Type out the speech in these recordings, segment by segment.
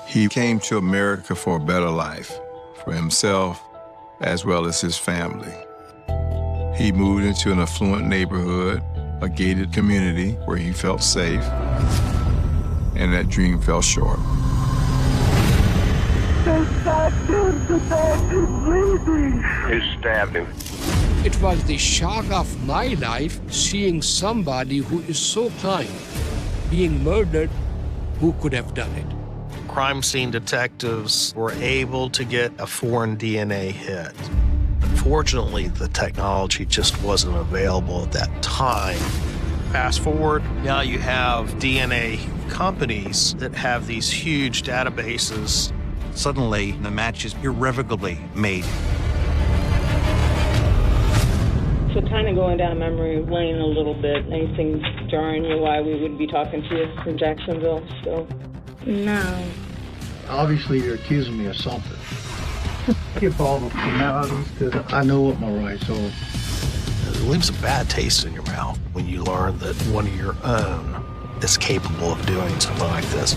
He came to America for a better life, for himself as well as his family. He moved into an affluent neighborhood, a gated community where he felt safe, and that dream fell short. They stabbed him to death, he's bleeding. Who stabbed him? It was the shock of my life seeing somebody who is so kind being murdered. Who could have done it? Crime scene detectives were able to get a foreign DNA hit. Unfortunately, the technology just wasn't available at that time. Fast forward, now you have DNA companies that have these huge databases. Suddenly, the match is irrevocably made. So kind of going down memory lane a little bit, anything jarring you why we would be talking to you from Jacksonville still? No. Obviously, you're accusing me of something. Keep all the formalities, because I know what my rights are. It leaves a bad taste in your mouth when you learn that one of your own is capable of doing something like this.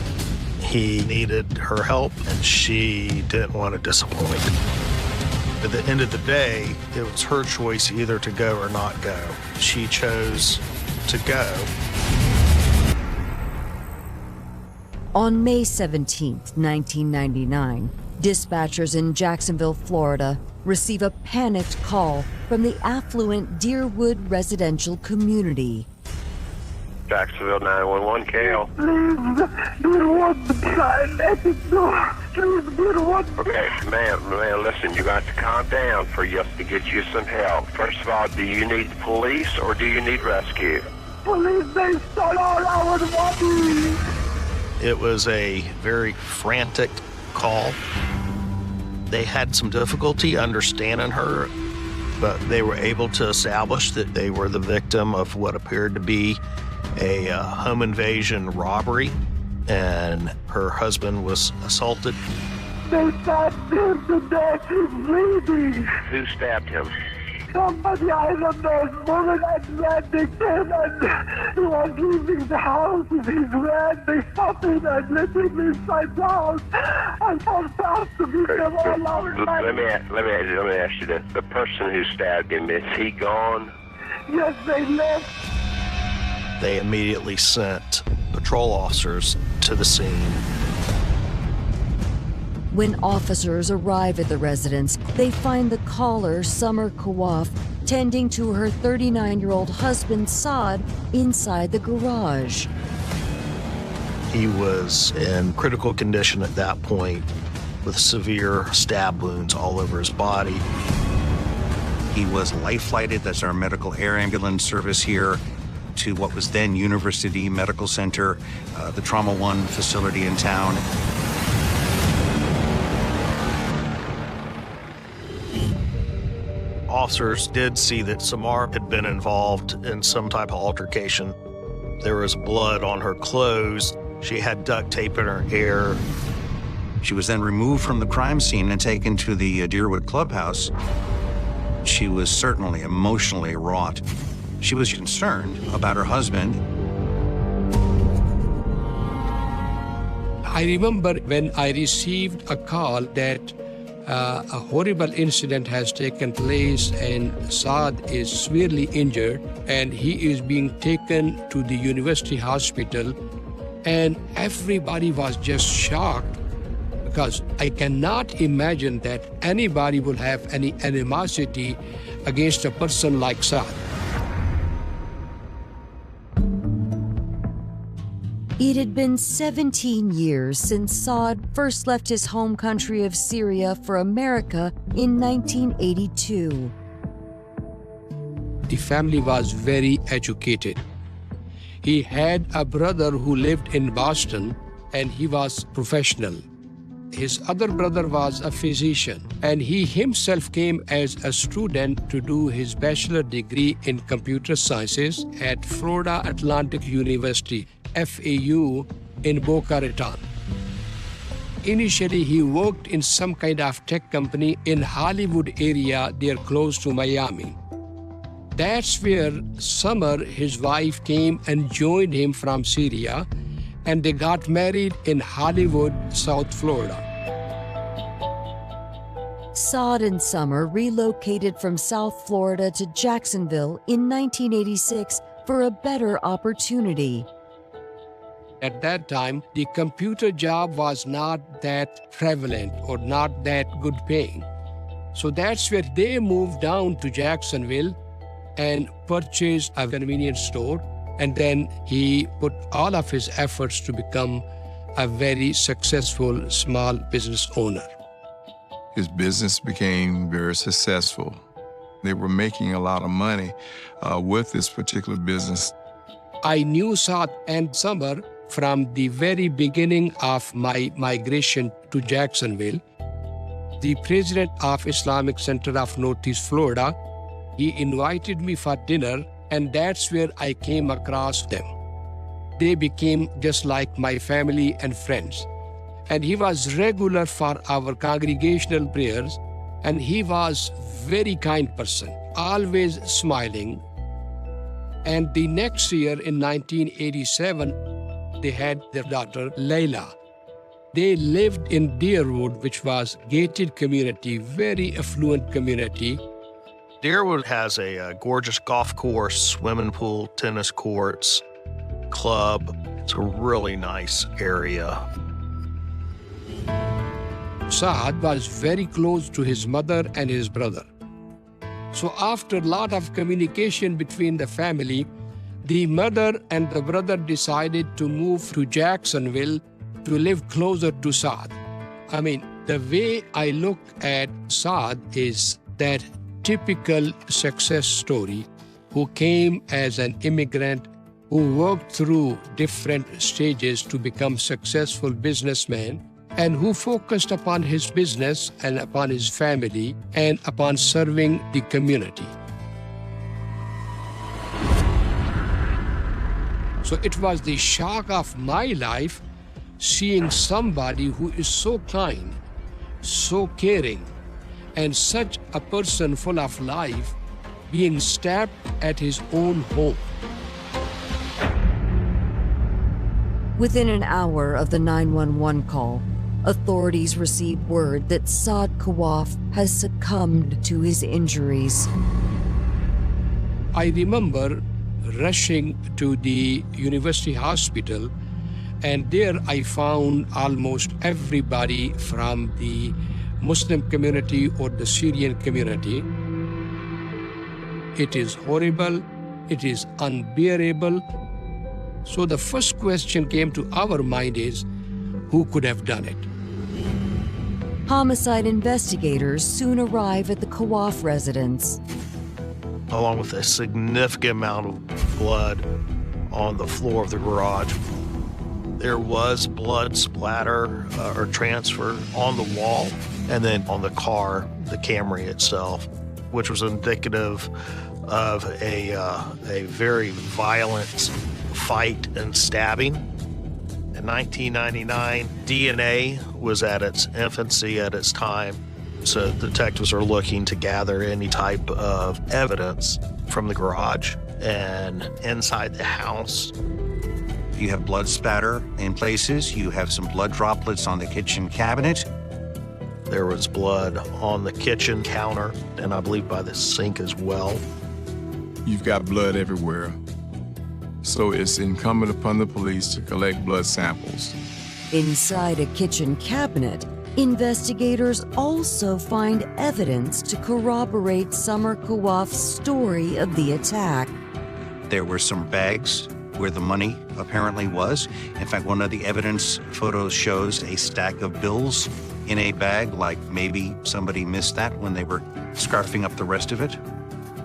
He needed her help, and she didn't want to disappoint. At the end of the day, it was her choice either to go or not go. She chose to go. On May 17, 1999, dispatchers in Jacksonville, Florida, receive a panicked call from the affluent Deerwood residential community. Jacksonville 911, KL. Please, do want to try and let it go. Please, do want to. Okay, ma'am, listen, you got to calm down for us to get you some help. First of all, do you need police or do you need rescue? Police, they stole all our money. It was a very frantic call. They had some difficulty understanding her, but they were able to establish that they were the victim of what appeared to be a home invasion robbery, and her husband was assaulted. They stabbed him to death, he's bleeding. Who stabbed him? Somebody, I don't know, woman Atlantic came and he was leaving the house with his van. They stopped him and let him inside the house. I felt bad to give them all our money. Let me ask you this. The person who stabbed him, is he gone? Yes, they left. They immediately sent patrol officers to the scene. When officers arrive at the residence, they find the caller, Summer Kawaf, tending to her 39-year-old husband, Saad, inside the garage. He was in critical condition at that point, with severe stab wounds all over his body. He was life-flighted. That's our medical air ambulance service here, to what was then University Medical Center, the Trauma One facility in town. Officers did see that Samar had been involved in some type of altercation. There was blood on her clothes. She had duct tape in her hair. She was then removed from the crime scene and taken to the Deerwood clubhouse. She was certainly emotionally wrought. She was concerned about her husband. I remember when I received a call that a horrible incident has taken place and Saad is severely injured and he is being taken to the university hospital, and everybody was just shocked because I cannot imagine that anybody would have any animosity against a person like Saad. It had been 17 years since Saad first left his home country of Syria for America in 1982. The family was very educated. He had a brother who lived in Boston and he was professional. His other brother was a physician and he himself came as a student to do his bachelor degree in computer sciences at Florida Atlantic University, FAU, in Boca Raton. Initially, he worked in some kind of tech company in Hollywood area, there close to Miami. That's where Summer, his wife, came and joined him from Syria, and they got married in Hollywood, South Florida. Saad and Summer relocated from South Florida to Jacksonville in 1986 for a better opportunity. At that time, the computer job was not that prevalent or not that good paying. So that's where they moved down to Jacksonville and purchased a convenience store. And then he put all of his efforts to become a very successful small business owner. His business became very successful. They were making a lot of money with this particular business. I knew Saad and Summer from the very beginning of my migration to Jacksonville. The president of Islamic Center of Northeast Florida, he invited me for dinner, and that's where I came across them. They became just like my family and friends. And he was regular for our congregational prayers, and he was very kind person, always smiling. And the next year in 1987, they had their daughter, Layla. They lived in Deerwood, which was gated community, very affluent community. Deerwood has a gorgeous golf course, swimming pool, tennis courts, club. It's a really nice area. Saad was very close to his mother and his brother. So after a lot of communication between the family, the mother and the brother decided to move to Jacksonville to live closer to Saad. I mean, the way I look at Saad is that typical success story who came as an immigrant, who worked through different stages to become successful businessman, and who focused upon his business and upon his family and upon serving the community. So it was the shock of my life seeing somebody who is so kind, so caring, and such a person full of life being stabbed at his own home. Within an hour of the 911 call, authorities received word that Saad Kawaf has succumbed to his injuries. I remember rushing to the university hospital, and there I found almost everybody from the Muslim community or the Syrian community. It is horrible, it is unbearable. So the first question came to our mind is, who could have done it? Homicide investigators soon arrive at the Kawaf residence. Along with a significant amount of blood on the floor of the garage. There was blood splatter or transfer on the wall and then on the car, the Camry itself, which was indicative of a very violent fight and stabbing. In 1999, DNA was at its infancy at its time, so detectives are looking to gather any type of evidence from the garage and inside the house. You have blood spatter in places. You have some blood droplets on the kitchen cabinet. There was blood on the kitchen counter and I believe by the sink as well. You've got blood everywhere. So it's incumbent upon the police to collect blood samples. Inside a kitchen cabinet, investigators also find evidence to corroborate Summer Kawaf's story of the attack. There were some bags where the money apparently was. In fact, one of the evidence photos shows a stack of bills in a bag, like maybe somebody missed that when they were scarfing up the rest of it.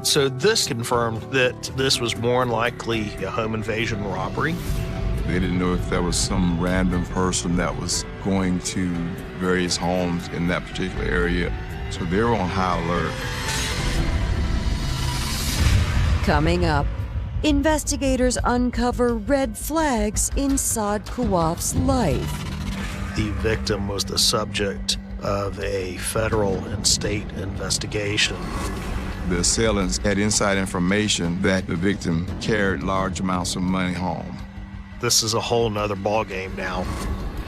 So this confirmed that this was more than likely a home invasion robbery. They didn't know if there was some random person that was going to various homes in that particular area. So they were on high alert. Coming up, investigators uncover red flags in Saad Kawaf's life. The victim was the subject of a federal and state investigation. The assailants had inside information that the victim carried large amounts of money home. This is a whole nother ballgame now.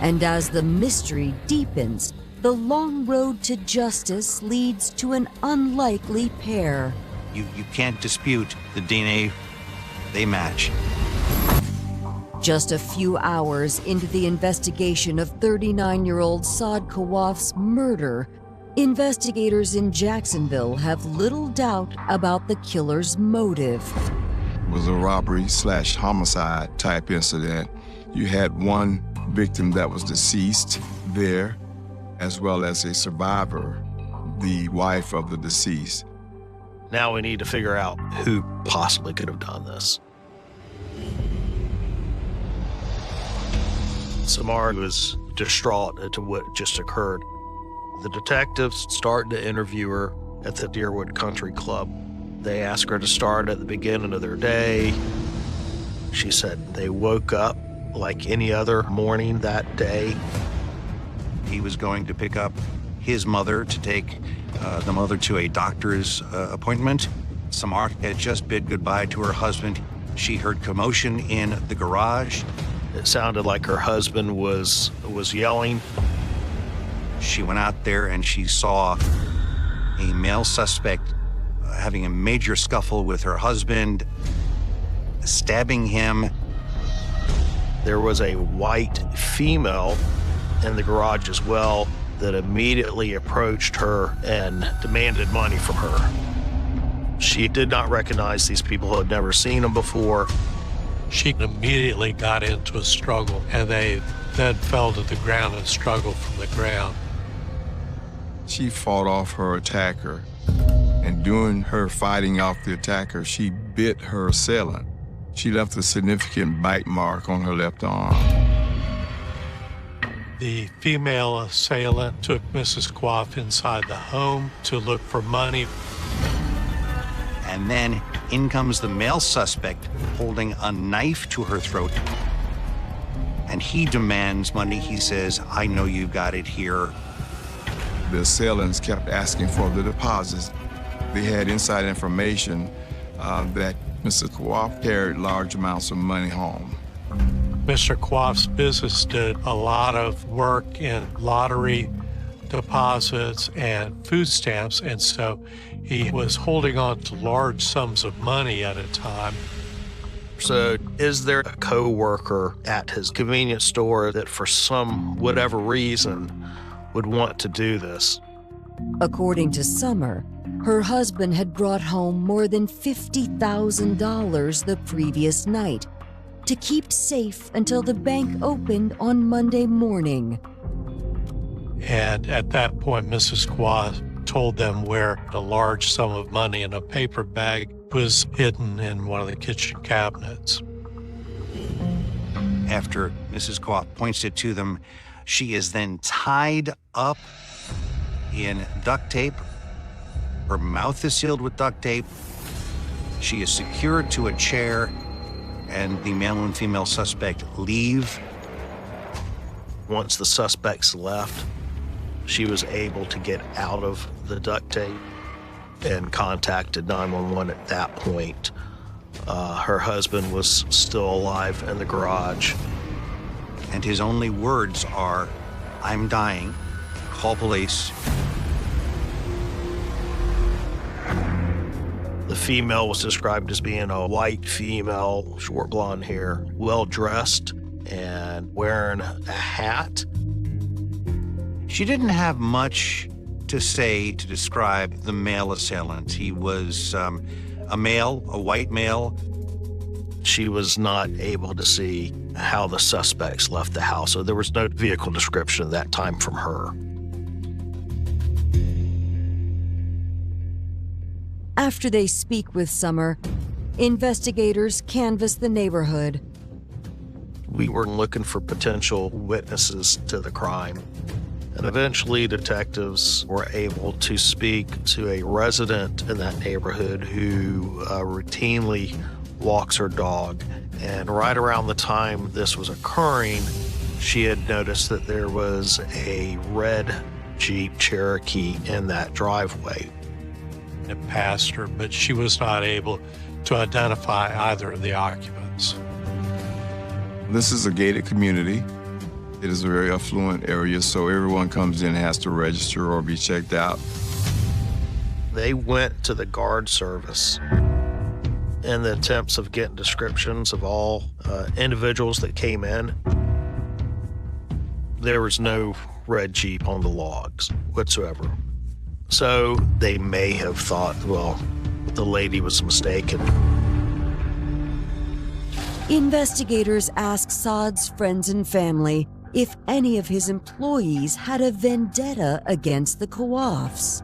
And as the mystery deepens, the long road to justice leads to an unlikely pair. You can't dispute the DNA, they match. Just a few hours into the investigation of 39-year-old Saad Kawaf's murder, investigators in Jacksonville have little doubt about the killer's motive. It was a robbery/homicide type incident. You had one victim that was deceased there, as well as a survivor, the wife of the deceased. Now we need to figure out who possibly could have done this. Samar was distraught at what just occurred. The detectives start to interview her at the Deerwood Country Club. They ask her to start at the beginning of their day. She said they woke up like any other morning that day. He was going to pick up his mother to take the mother to a doctor's appointment. Samar had just bid goodbye to her husband. She heard commotion in the garage. It sounded like her husband was yelling. She went out there and she saw a male suspect having a major scuffle with her husband, stabbing him. There was a white female in the garage as well that immediately approached her and demanded money from her. She did not recognize these people, had never seen them before. She immediately got into a struggle, and they then fell to the ground and struggled from the ground. She fought off her attacker, and during her fighting off the attacker, she bit her assailant. She left a significant bite mark on her left arm. The female assailant took Mrs. Kawaf inside the home to look for money. And then in comes the male suspect holding a knife to her throat. And he demands money. He says, "I know you got it here." The assailants kept asking for the deposits. They had inside information that Mr. Kawaf carried large amounts of money home. Mr. Kawaf's business did a lot of work in lottery deposits and food stamps, and so he was holding on to large sums of money at a time. So is there a co-worker at his convenience store that for some whatever reason would want to do this? According to Summer, her husband had brought home more than $50,000 the previous night to keep safe until the bank opened on Monday morning. And at that point, Mrs. Kawaf told them where a large sum of money in a paper bag was hidden in one of the kitchen cabinets. After Mrs. Kawaf points it to them, she is then tied up in duct tape. Her mouth is sealed with duct tape. She is secured to a chair, and the male and female suspect leave. Once the suspects left, she was able to get out of the duct tape and contacted 911 at that point. Her husband was still alive in the garage. And his only words are, "I'm dying, call police." The female was described as being a white female, short blonde hair, well-dressed, and wearing a hat. She didn't have much to say to describe the male assailant. He was a male, a white male. She was not able to see how the suspects left the house, so there was no vehicle description at that time from her. After they speak with Summer, investigators canvass the neighborhood. We were looking for potential witnesses to the crime. And eventually detectives were able to speak to a resident in that neighborhood who routinely walks her dog. And right around the time this was occurring, she had noticed that there was a red Jeep Cherokee in that driveway. It passed her, but she was not able to identify either of the occupants. This is a gated community. It is a very affluent area, so everyone comes in and has to register or be checked out. They went to the guard service in the attempts of getting descriptions of all individuals that came in. There was no red Jeep on the logs whatsoever. So they may have thought, well, the lady was mistaken. Investigators ask Saad's friends and family if any of his employees had a vendetta against the Kawafs.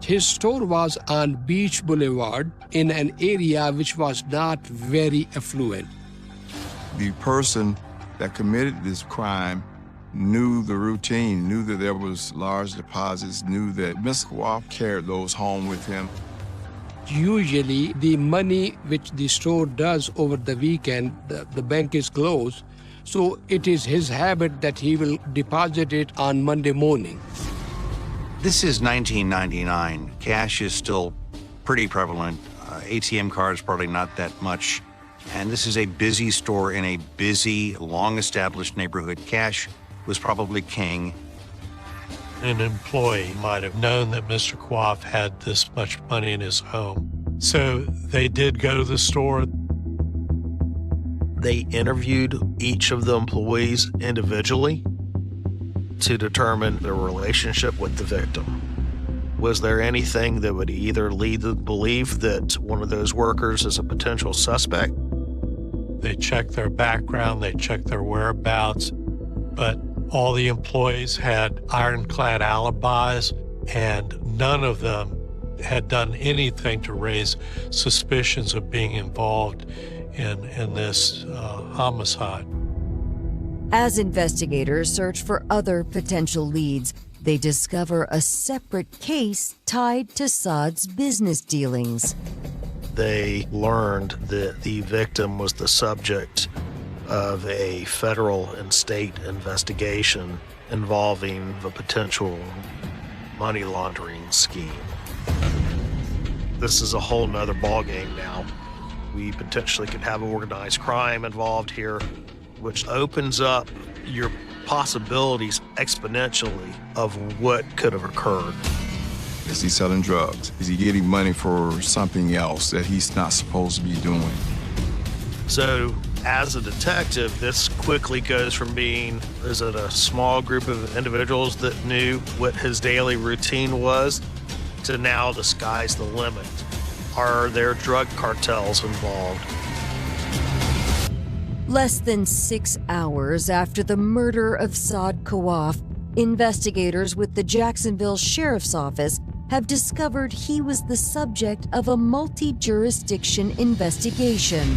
His store was on Beach Boulevard in an area which was not very affluent. The person that committed this crime knew the routine, knew that there was large deposits, knew that Mr. Kawaf carried those home with him. Usually, the money which the store does over the weekend, the bank is closed, so it is his habit that he will deposit it on Monday morning. This is 1999. Cash is still pretty prevalent. ATM cards probably not that much. And this is a busy store in a busy, long-established neighborhood. Cash was probably king. An employee might have known that Mr. Kawaf had this much money in his home. So they did go to the store. They interviewed each of the employees individually to determine their relationship with the victim. Was there anything that would either lead them to believe that one of those workers is a potential suspect? They checked their background, they checked their whereabouts, but all the employees had ironclad alibis, and none of them had done anything to raise suspicions of being involved in this homicide. As investigators search for other potential leads, they discover a separate case tied to Saad's business dealings. They learned that the victim was the subject of a federal and state investigation involving the potential money laundering scheme. This is a whole nother ballgame now. We potentially could have organized crime involved here, which opens up your possibilities exponentially of what could have occurred. Is he selling drugs? Is he getting money for something else that he's not supposed to be doing? So, as a detective, this quickly goes from being, is it a small group of individuals that knew what his daily routine was, to now the sky's the limit. Are there drug cartels involved? Less than 6 hours after the murder of Saad Kawaf, investigators with the Jacksonville Sheriff's Office have discovered he was the subject of a multi-jurisdiction investigation.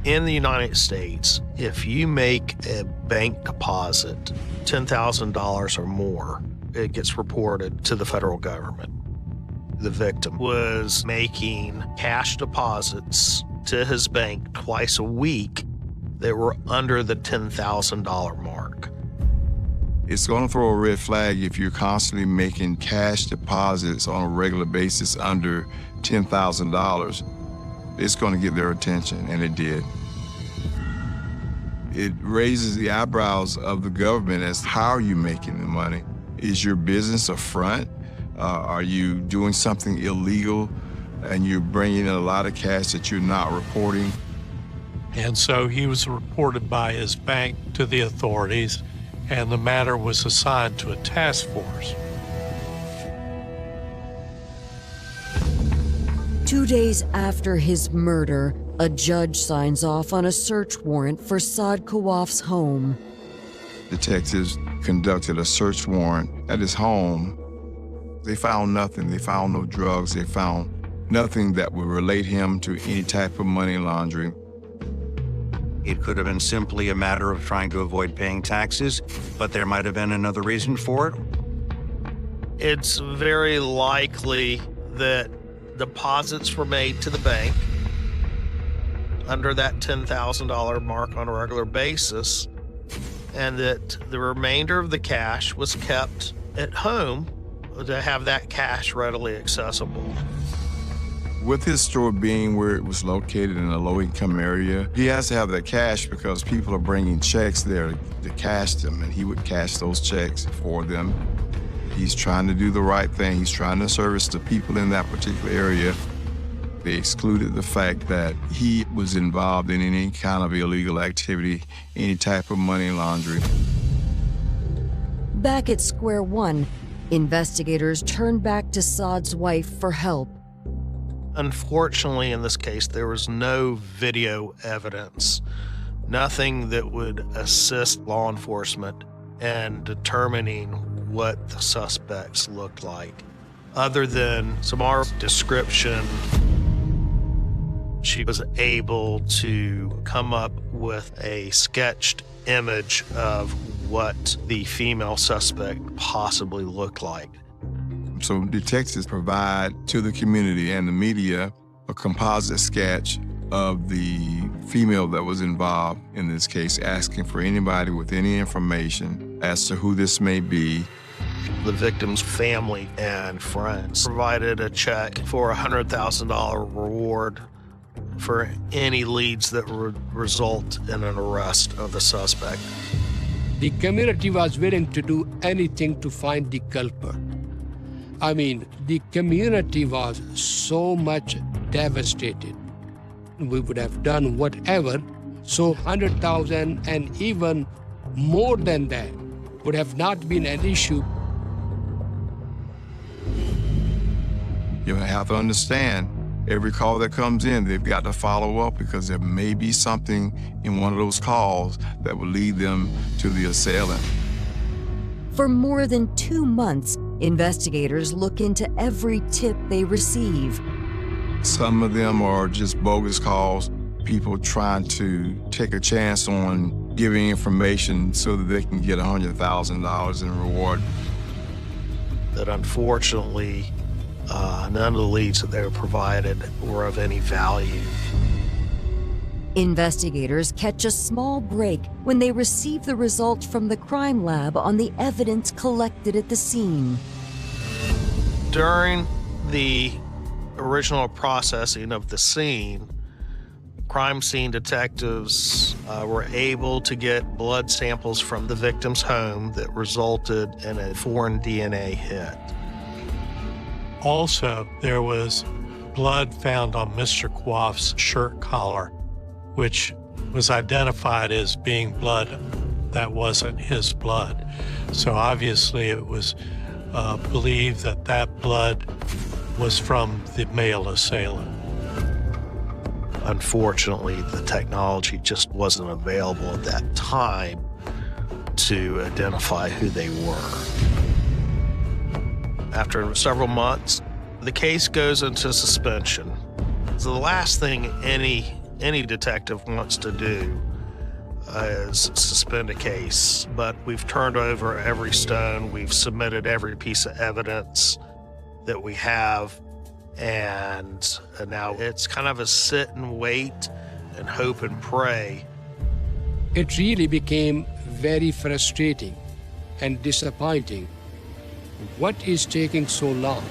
In the United States, if you make a bank deposit, $10,000 or more, it gets reported to the federal government. The victim was making cash deposits to his bank twice a week that were under the $10,000 mark. It's going to throw a red flag if you're constantly making cash deposits on a regular basis under $10,000. It's going to get their attention, and it did. It raises the eyebrows of the government as how are you making the money? Is your business a front? Are you doing something illegal and you're bringing in a lot of cash that you're not reporting? And so he was reported by his bank to the authorities, and the matter was assigned to a task force. 2 days after his murder, a judge signs off on a search warrant for Saad Kawaf's home. Detectives conducted a search warrant at his home. They found nothing. They found no drugs. They found nothing that would relate him to any type of money laundering. It could have been simply a matter of trying to avoid paying taxes, but there might have been another reason for it. It's very likely that deposits were made to the bank under that $10,000 mark on a regular basis, and that the remainder of the cash was kept at home to have that cash readily accessible. With his store being where it was located in a low-income area, he has to have that cash because people are bringing checks there to cash them, and he would cash those checks for them. He's trying to do the right thing. He's trying to service the people in that particular area. They excluded the fact that he was involved in any kind of illegal activity, any type of money laundering. Back at square one, investigators turn back to Saad's wife for help. Unfortunately, in this case, there was no video evidence, nothing that would assist law enforcement in determining what the suspects looked like. Other than Samar's description, she was able to come up with a sketched image of what the female suspect possibly looked like. So detectives provide to the community and the media a composite sketch of the female that was involved in this case, asking for anybody with any information as to who this may be. The victim's family and friends provided a check for a $100,000 reward for any leads that would result in an arrest of the suspect. The community was willing to do anything to find the culprit. I mean, the community was so much devastated. We would have done whatever, so 100,000 and even more than that would have not been an issue. You have to understand, every call that comes in, they've got to follow up because there may be something in one of those calls that will lead them to the assailant. For more than 2 months, investigators look into every tip they receive. Some of them are just bogus calls, people trying to take a chance on giving information so that they can get $100,000 in reward. That unfortunately, none of the leads that they were provided were of any value. Investigators catch a small break when they receive the results from the crime lab on the evidence collected at the scene. During the original processing of the scene, crime scene detectives were able to get blood samples from the victim's home that resulted in a foreign DNA hit. Also, there was blood found on Mr. Quaff's shirt collar, which was identified as being blood that wasn't his blood. So obviously it was believed that that blood was from the male assailant. Unfortunately, the technology just wasn't available at that time to identify who they were. After several months, the case goes into suspension. So the last thing any detective wants to do is suspend a case, but we've turned over every stone, we've submitted every piece of evidence that we have, and now it's kind of a sit and wait and hope and pray. It really became very frustrating and disappointing. What is taking so long?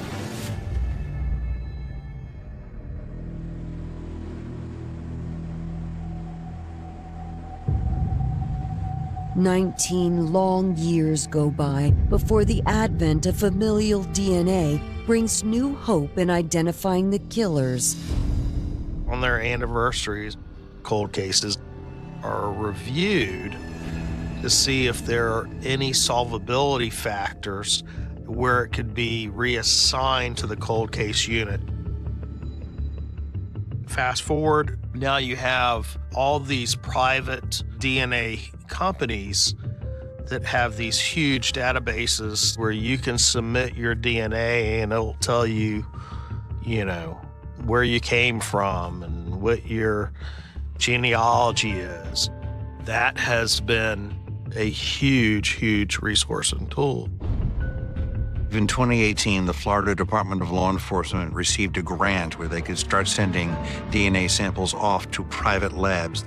"19 long years go by before the advent of familial DNA brings new hope in identifying the killers." On their anniversaries, cold cases are reviewed to see if there are any solvability factors where it could be reassigned to the cold case unit. Fast forward, now you have all these private DNA companies that have these huge databases where you can submit your DNA and it'll tell you, where you came from and what your genealogy is. That has been a huge, huge resource and tool. In 2018, the Florida Department of Law Enforcement received a grant where they could start sending DNA samples off to private labs.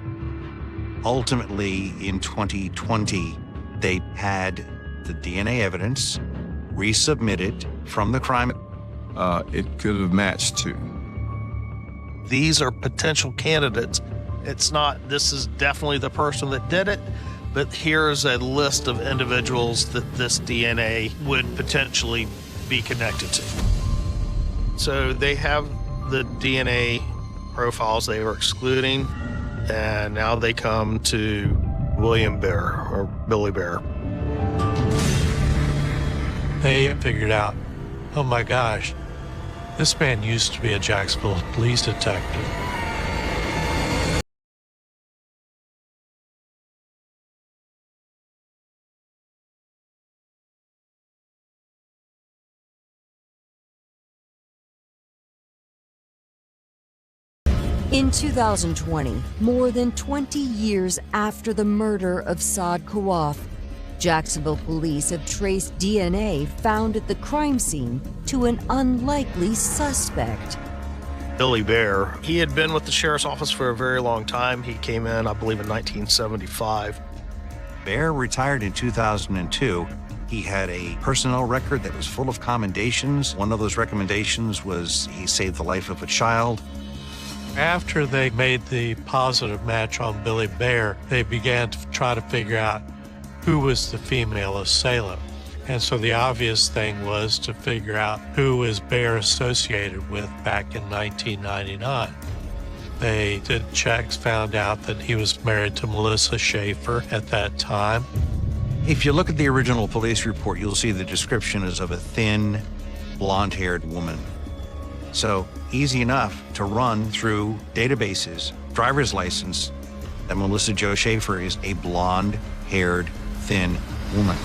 Ultimately, in 2020, they had the DNA evidence resubmitted from the crime. It could have matched to These are potential candidates. It's not, this is definitely the person that did it, but here's a list of individuals that this DNA would potentially be connected to. So they have the DNA profiles they were excluding, and now they come to William Baer, or Billy Baer. They figured out, oh my gosh, this man used to be a Jacksonville police detective. In 2020, more than 20 years after the murder of Saad Kawaf, Jacksonville police have traced DNA found at the crime scene to an unlikely suspect. Billy Baer, he had been with the sheriff's office for a very long time. He came in, I believe, in 1975. Baer retired in 2002. He had a personnel record that was full of commendations. One of those recommendations was he saved the life of a child. After they made the positive match on Billy Baer, they began to try to figure out who was the female assailant. And so the obvious thing was to figure out who was Baer associated with back in 1999. They did checks, found out that he was married to Melissa Schafer at that time. If you look at the original police report, you'll see the description is of a thin, blonde-haired woman. So easy enough to run through databases, driver's license, that Melissa Jo Schafer is a blonde-haired, thin woman.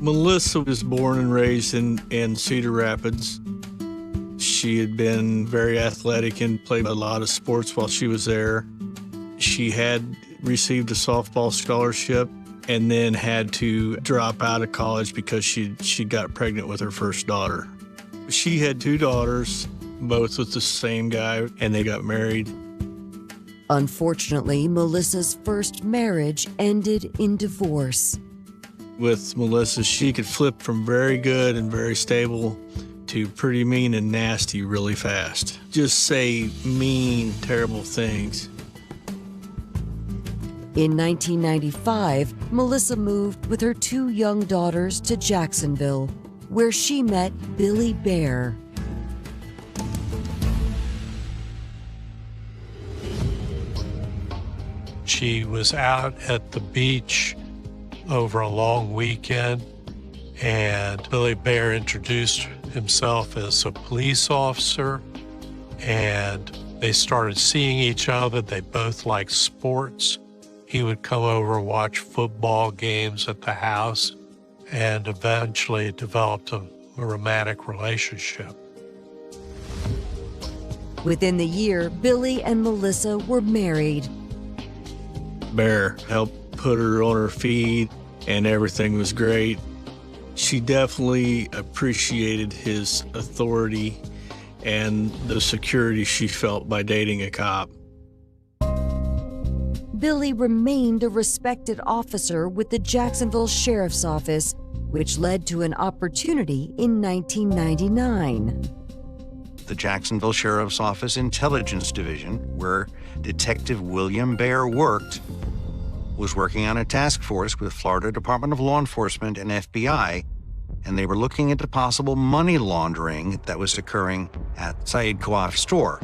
Melissa was born and raised in Cedar Rapids. She had been very athletic and played a lot of sports while she was there. She had received a softball scholarship and then had to drop out of college because she got pregnant with her first daughter. She had 2 daughters, both with the same guy, and they got married. Unfortunately, Melissa's first marriage ended in divorce. With Melissa, she could flip from very good and very stable to pretty mean and nasty really fast. Just say mean, terrible things. In 1995, Melissa moved with her 2 young daughters to Jacksonville, where she met Billy Baer. She was out at the beach over a long weekend, and Billy Baer introduced himself as a police officer, and they started seeing each other. They both liked sports. He would come over and watch football games at the house, and eventually developed a romantic relationship. Within the year, Billy and Melissa were married. Baer helped put her on her feet, and everything was great. She definitely appreciated his authority and the security she felt by dating a cop. Billy remained a respected officer with the Jacksonville Sheriff's Office, which led to an opportunity in 1999. The Jacksonville Sheriff's Office Intelligence Division, where Detective William Baer worked, was working on a task force with Florida Department of Law Enforcement and FBI, and they were looking into possible money laundering that was occurring at Saad Kawaf's store.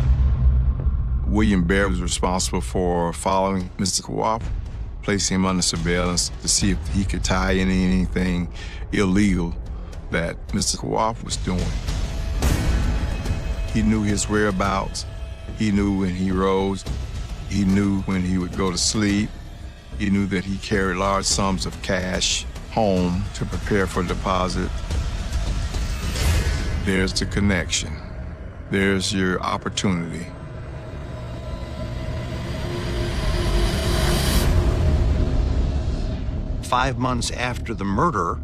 William Baer was responsible for following Mr. Kawaf, placing him under surveillance to see if he could tie in anything illegal that Mr. Kawaf was doing. He knew his whereabouts. He knew when he rose. He knew when he would go to sleep. He knew that he carried large sums of cash home to prepare for deposit. There's the connection. There's your opportunity. "5 months after the murder,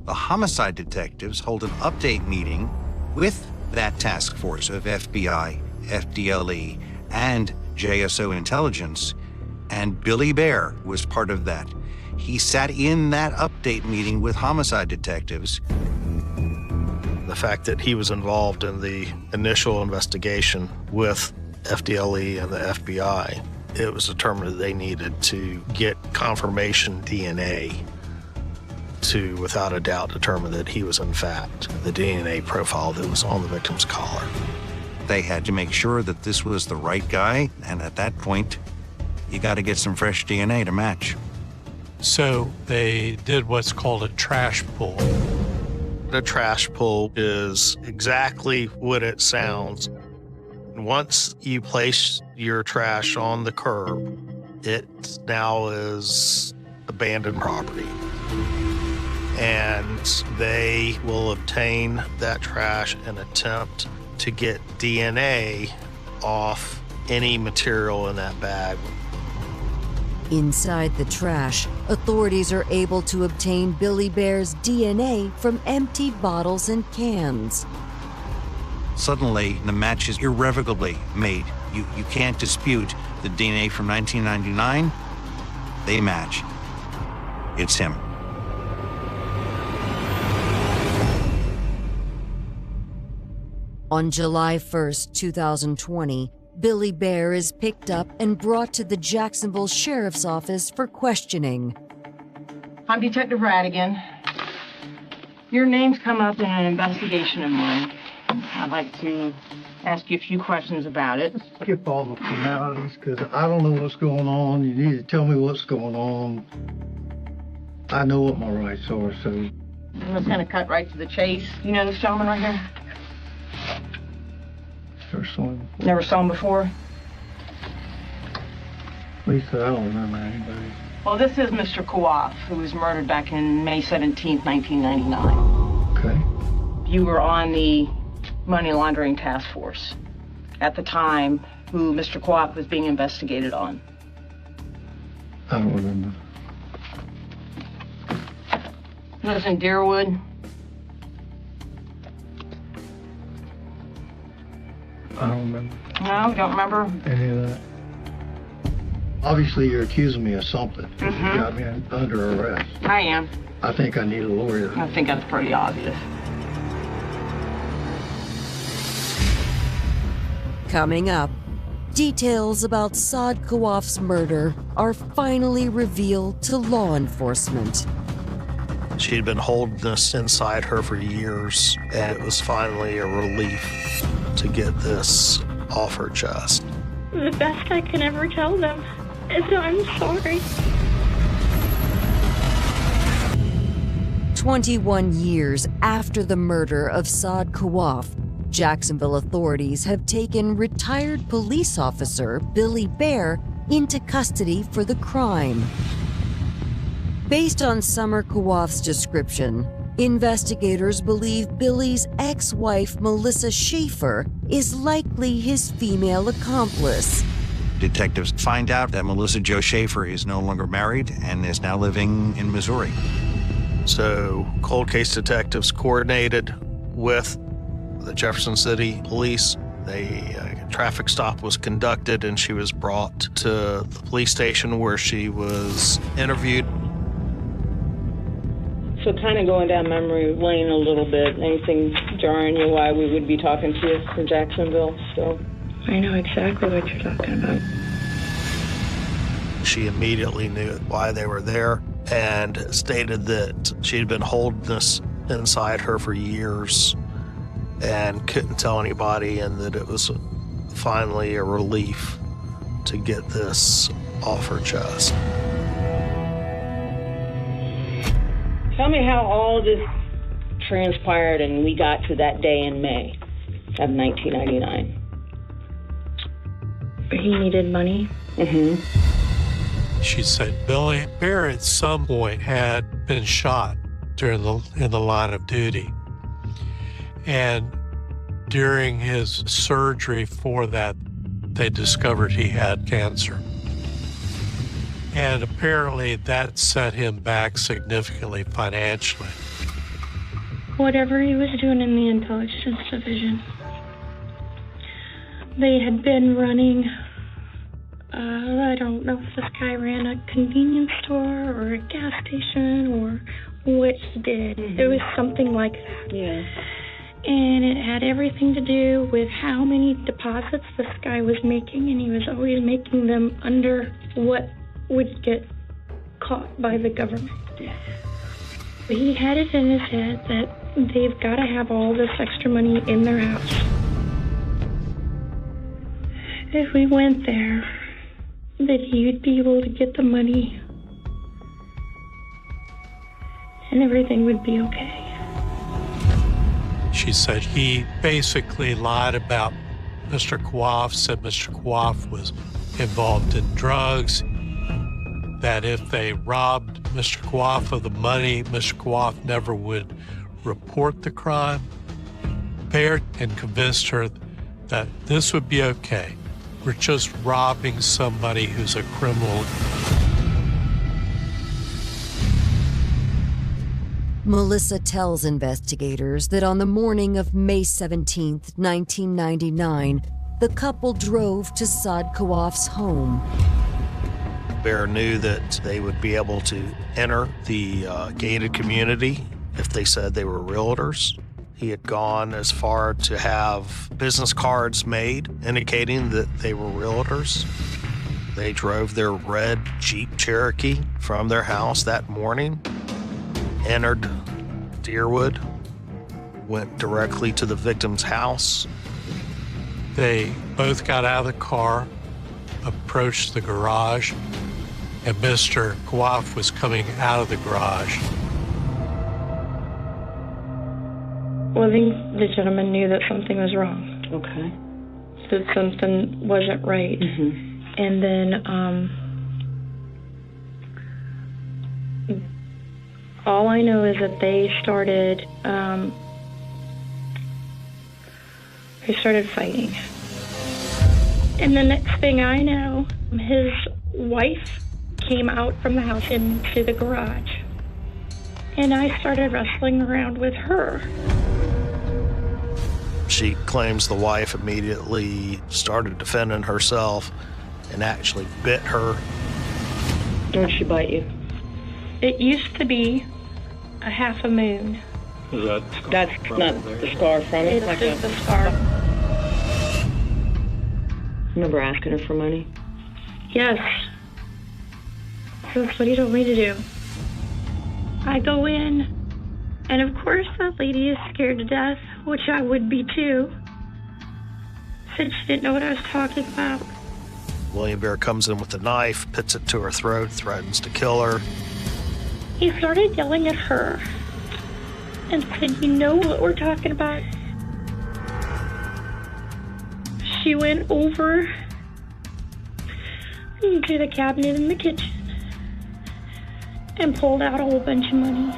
the homicide detectives hold an update meeting with that task force of FBI, FDLE, and JSO intelligence, and Billy Baer was part of that. He sat in that update meeting with homicide detectives. the fact that he was involved in the initial investigation with FDLE and the FBI, it was determined that they needed to get confirmation DNA to, without a doubt, determine that he was, in fact, the DNA profile that was on the victim's collar. They had to make sure that this was the right guy, and at that point, you got to get some fresh DNA to match. So they did what's called a trash pull. The trash pull is exactly what it sounds. Once you place your trash on the curb, it now is abandoned property. And they will obtain that trash and attempt to get DNA off any material in that bag. Inside the trash, authorities are able to obtain Billy Baer's DNA from empty bottles and cans. Suddenly, the match is irrevocably made. You can't dispute the DNA from 1999. They match. It's him. On July 1st, 2020, Billy Baer is picked up and brought to the Jacksonville Sheriff's Office for questioning. I'm Detective Radigan. Your name's come up in an investigation of mine. I'd like to ask you a few questions about it. Skip all the formalities, because I don't know what's going on. You need to tell me what's going on. I know what my rights are, so... I'm just going to cut right to the chase. You know this gentleman right here? Never saw him before. Never saw him before? Lisa, I don't remember anybody. Well, this is Mr. Kawaf, who was murdered back in May 17th, 1999. Okay. You were on the money laundering task force at the time who Mr. Kawaf was being investigated on. I don't remember. Lives in Deerwood. I don't remember. No, don't remember? Any of that. Obviously, you're accusing me of something. You got me under arrest. I am. I think I need a lawyer. I think that's pretty obvious. Coming up, details about Saad Kawaf's murder are finally revealed to law enforcement. She had been holding this inside her for years, and it was finally a relief to get this off her chest. The best I can ever tell them is that I'm sorry. 21 years after the murder of Saad Kawaf, Jacksonville authorities have taken retired police officer Billy Baer into custody for the crime. Based on Summer Kawaf's description, investigators believe Billy's ex-wife Melissa Schafer is likely his female accomplice. Detectives find out that Melissa Jo Schafer is no longer married and is now living in Missouri. So cold case detectives coordinated with the Jefferson City Police. A traffic stop was conducted and she was brought to the police station where she was interviewed. So kind of going down memory lane a little bit, anything jarring you why we would be talking to you from Jacksonville still? I know exactly what you're talking about. She immediately knew why they were there and stated that she had been holding this inside her for years and couldn't tell anybody, and that it was finally a relief to get this off her chest. Tell me how all this transpired and we got to that day in May of 1999. He needed money. She said Billy Baer at some point had been shot in the line of duty. And during his surgery for that, they discovered he had cancer. And apparently that set him back significantly financially. Whatever he was doing in the intelligence division, they had been running, I don't know if this guy ran a convenience store or a gas station or what he did. It was something like that. Yeah. And it had everything to do with how many deposits this guy was making, and he was always making them under what would get caught by the government. He had it in his head that they've got to have all this extra money in their house. If we went there, that he would be able to get the money and everything would be okay. She said he basically lied about Mr. Kawaf, said Mr. Kawaf was involved in drugs, that if they robbed Mr. Kawaf of the money, Mr. Kawaf never would report the crime. Baer had convinced her that this would be okay. We're just robbing somebody who's a criminal. Melissa tells investigators that on the morning of May 17, 1999, the couple drove to Saad Kawaf's home. Baer knew that they would be able to enter the gated community if they said they were realtors. He had gone as far to have business cards made indicating that they were realtors. They drove their red Jeep Cherokee from their house that morning, entered Deerwood, went directly to the victim's house. They both got out of the car, approached the garage, and Mr. Kawaf was coming out of the garage. Well, I think the gentleman knew that something was wrong. Okay. That something wasn't right. Mm-hmm. And then all I know is that they started fighting. And the next thing I know, his wife came out from the house into the garage. And I started wrestling around with her. She claims the wife immediately started defending herself and actually bit her. When did she bite you? It used to be a half a moon. That's not the scar from it? It's just the scar. Remember asking her for money? Yes. That's what he told me to do. I go in, and of course that lady is scared to death, which I would be too. Said she didn't know what I was talking about. William Baer comes in with a knife, puts it to her throat, threatens to kill her. He started yelling at her and said, "You know what we're talking about?" She went over to the cabinet in the kitchen and pulled out a whole bunch of money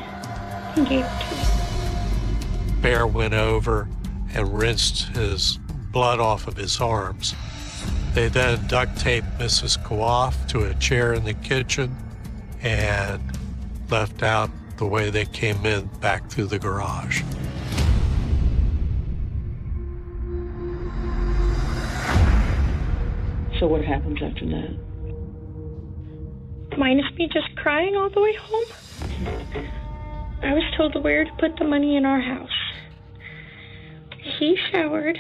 and gave it to him. Baer went over and rinsed his blood off of his arms. They then duct taped Mrs. Kawaf to a chair in the kitchen and left out the way they came in, back through the garage. So what happens after that? Minus me just crying all the way home. I was told where to put the money in our house. He showered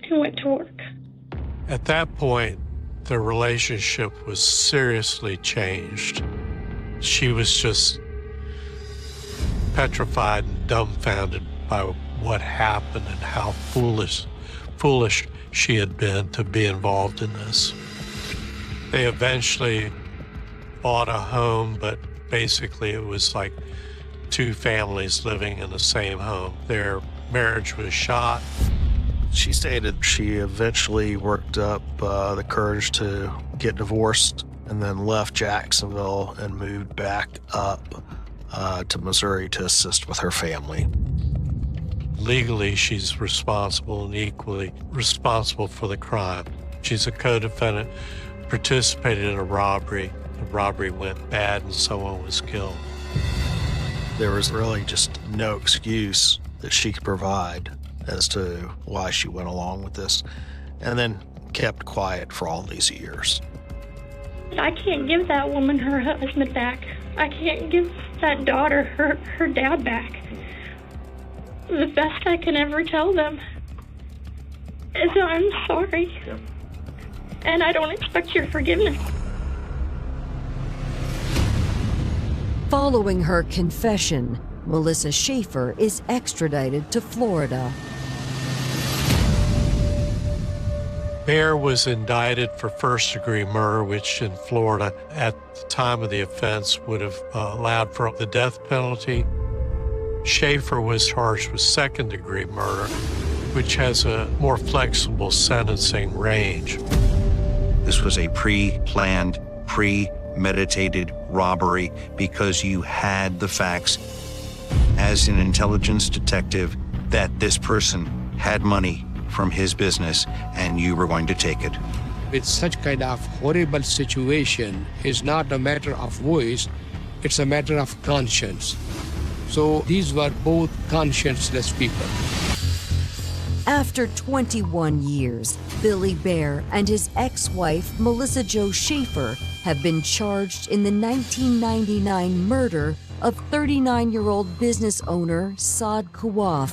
and went to work. At that point, their relationship was seriously changed. She was just petrified and dumbfounded by what happened and how foolish she had been to be involved in this. They eventually bought a home, but basically it was like two families living in the same home. Their marriage was shot. She stated she eventually worked up the courage to get divorced and then left Jacksonville and moved back up to Missouri to assist with her family. Legally, she's responsible and equally responsible for the crime. She's a co-defendant, participated in a robbery. The robbery went bad and someone was killed. There was really just no excuse that she could provide as to why she went along with this, and then kept quiet for all these years. I can't give that woman her husband back. I can't give that daughter her dad back. the best I can ever tell them is that I'm sorry. Yep. And I don't expect your forgiveness. Following her confession, Melissa Schafer is extradited to Florida. Baer was indicted for first-degree murder, which in Florida at the time of the offense would have allowed for the death penalty. Schafer was charged with second-degree murder, which has a more flexible sentencing range. This was a pre-planned, premeditated robbery because you had the facts as an intelligence detective that this person had money from his business and you were going to take it. With such kind of horrible situation, it's not a matter of voice, it's a matter of conscience. So these were both conscienceless people. After 21 years, Billy Baer and his ex-wife, Melissa Jo Schafer, have been charged in the 1999 murder of 39-year-old business owner Saad Kawaf.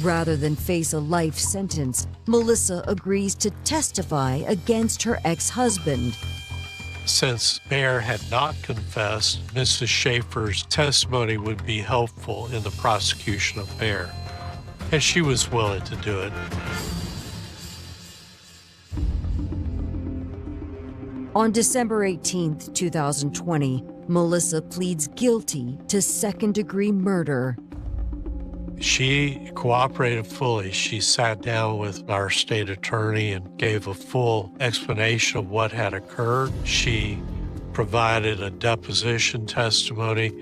Rather than face a life sentence, Melissa agrees to testify against her ex-husband. Since Baer had not confessed, Mrs. Schafer's testimony would be helpful in the prosecution of Baer, and she was willing to do it. On December 18, 2020, Melissa pleads guilty to second-degree murder. She cooperated fully. She sat down with our state attorney and gave a full explanation of what had occurred. She provided a deposition testimony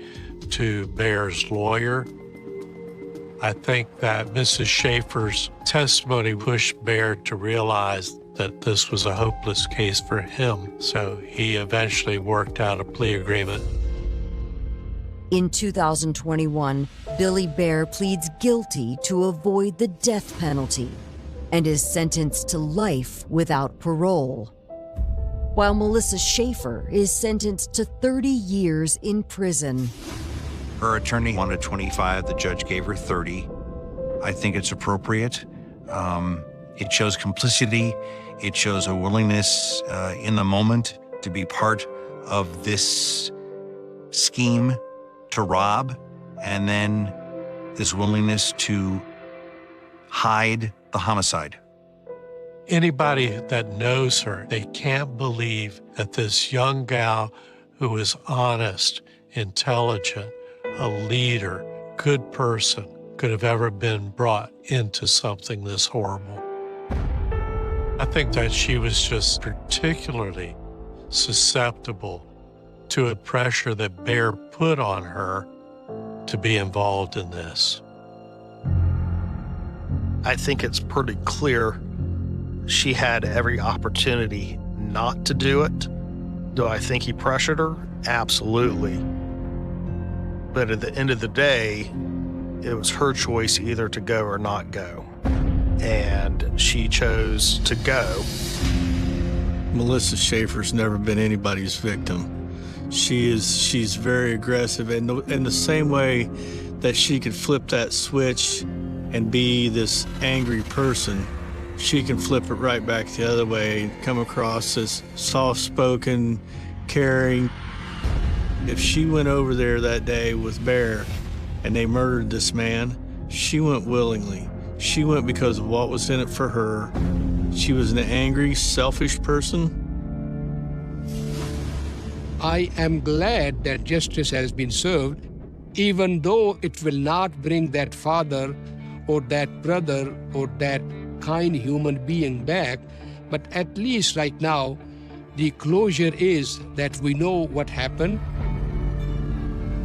to Baer's lawyer. I think that Mrs. Schafer's testimony pushed Baer to realize that this was a hopeless case for him, so he eventually worked out a plea agreement. In 2021, Billy Baer pleads guilty to avoid the death penalty and is sentenced to life without parole, while Melissa Schafer is sentenced to 30 years in prison. Her attorney wanted 25, the judge gave her 30. I think it's appropriate. It shows complicity. It shows a willingness in the moment to be part of this scheme to rob, and then this willingness to hide the homicide. Anybody that knows her, they can't believe that this young gal who is honest, intelligent, a leader, good person, could have ever been brought into something this horrible. I think that she was just particularly susceptible to a pressure that Baer put on her to be involved in this. I think it's pretty clear she had every opportunity not to do it. Do I think he pressured her? Absolutely. But at the end of the day, it was her choice either to go or not go. And she chose to go. Melissa Schafer's never been anybody's victim. She's very aggressive, and in the same way that she could flip that switch and be this angry person, she can flip it right back the other way and come across as soft-spoken, caring. If she went over there that day with Baer and they murdered this man, she went willingly. She went because of what was in it for her. She was an angry, selfish person. I am glad that justice has been served, even though it will not bring that father or that brother or that kind human being back. But at least right now, the closure is that we know what happened.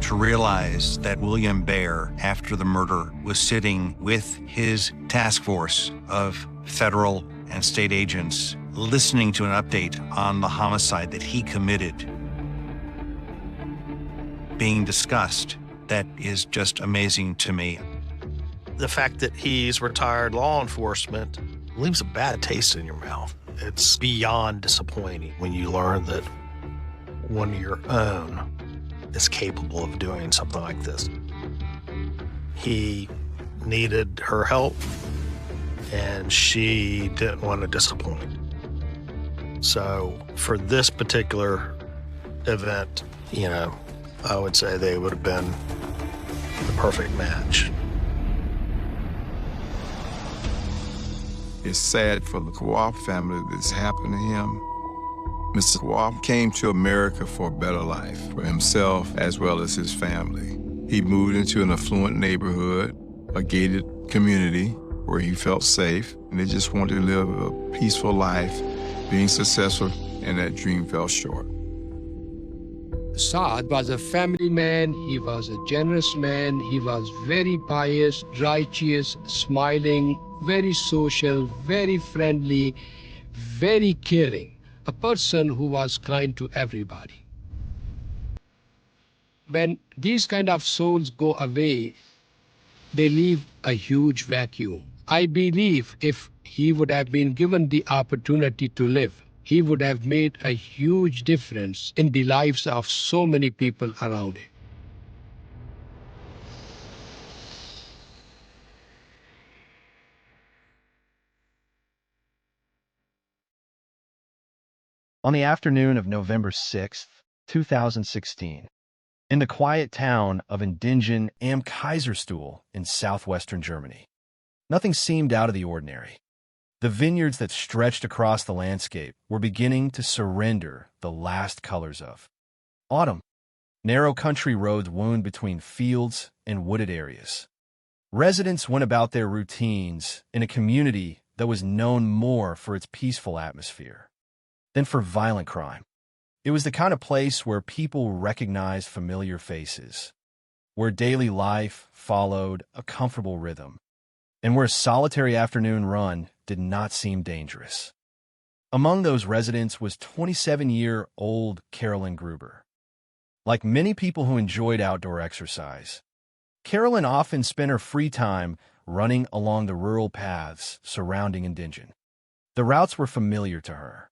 To realize that William Baer, after the murder, was sitting with his task force of federal and state agents, listening to an update on the homicide that he committed being discussed, that is just amazing to me. The fact that he's retired law enforcement leaves a bad taste in your mouth. It's beyond disappointing when you learn that one of your own is capable of doing something like this. He needed her help, and she didn't want to disappoint. So for this particular event, I would say they would have been the perfect match. It's sad for the Kawaf family that's happened to him. Mr. Kawaf came to America for a better life for himself as well as his family. He moved into an affluent neighborhood, a gated community where he felt safe, and they just wanted to live a peaceful life, being successful, and that dream fell short. Saad was a family man, he was a generous man, he was very pious, righteous, smiling, very social, very friendly, very caring, a person who was kind to everybody. When these kind of souls go away, they leave a huge vacuum. I believe if he would have been given the opportunity to live, he would have made a huge difference in the lives of so many people around him. On the afternoon of November 6th, 2016, in the quiet town of Indingen am Kaiserstuhl in southwestern Germany, nothing seemed out of the ordinary. The vineyards that stretched across the landscape were beginning to surrender the last colors of autumn. Narrow country roads wound between fields and wooded areas. Residents went about their routines in a community that was known more for its peaceful atmosphere than for violent crime. It was the kind of place where people recognized familiar faces, where daily life followed a comfortable rhythm, and where a solitary afternoon run did not seem dangerous. Among those residents was 27-year-old Carolyn Gruber. Like many people who enjoyed outdoor exercise, Carolyn often spent her free time running along the rural paths surrounding Indingen. The routes were familiar to her.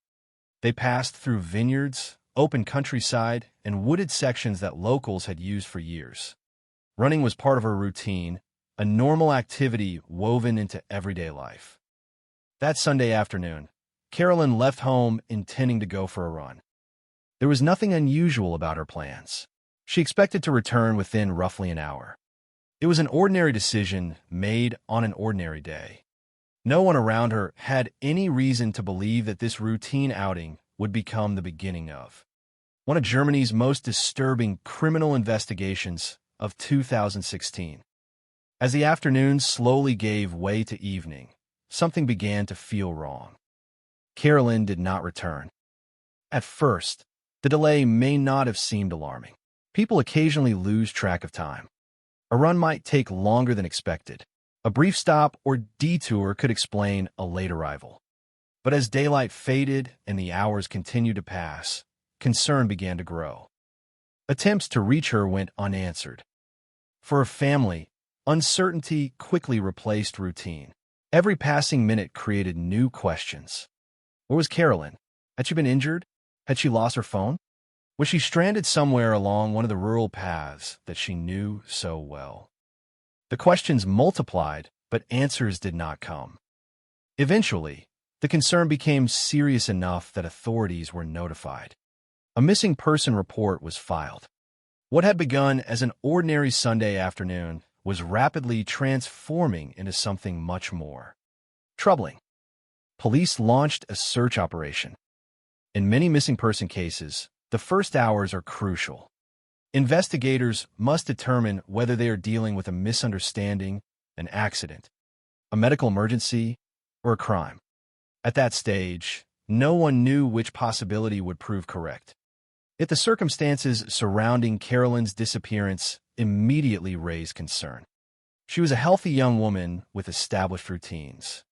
They passed through vineyards, open countryside, and wooded sections that locals had used for years. Running was part of her routine, a normal activity woven into everyday life. That Sunday afternoon, Carolyn left home intending to go for a run. There was nothing unusual about her plans. She expected to return within roughly an hour. It was an ordinary decision made on an ordinary day. No one around her had any reason to believe that this routine outing would become the beginning of one of Germany's most disturbing criminal investigations of 2016. As the afternoon slowly gave way to evening, something began to feel wrong. Carolyn did not return. At first, the delay may not have seemed alarming. People occasionally lose track of time. A run might take longer than expected. A brief stop or detour could explain a late arrival. But as daylight faded and the hours continued to pass, concern began to grow. Attempts to reach her went unanswered. For her family, uncertainty quickly replaced routine. Every passing minute created new questions. Where was Carolyn? Had she been injured? Had she lost her phone? Was she stranded somewhere along one of the rural paths that she knew so well? The questions multiplied, but answers did not come. Eventually, the concern became serious enough that authorities were notified. A missing person report was filed. What had begun as an ordinary Sunday afternoon was rapidly transforming into something much more troubling. Police launched a search operation. In many missing person cases, the first hours are crucial. Investigators must determine whether they are dealing with a misunderstanding, an accident, a medical emergency, or a crime. At that stage, no one knew which possibility would prove correct. Yet the circumstances surrounding Carolyn's disappearance immediately raised concern. She was a healthy young woman with established routines.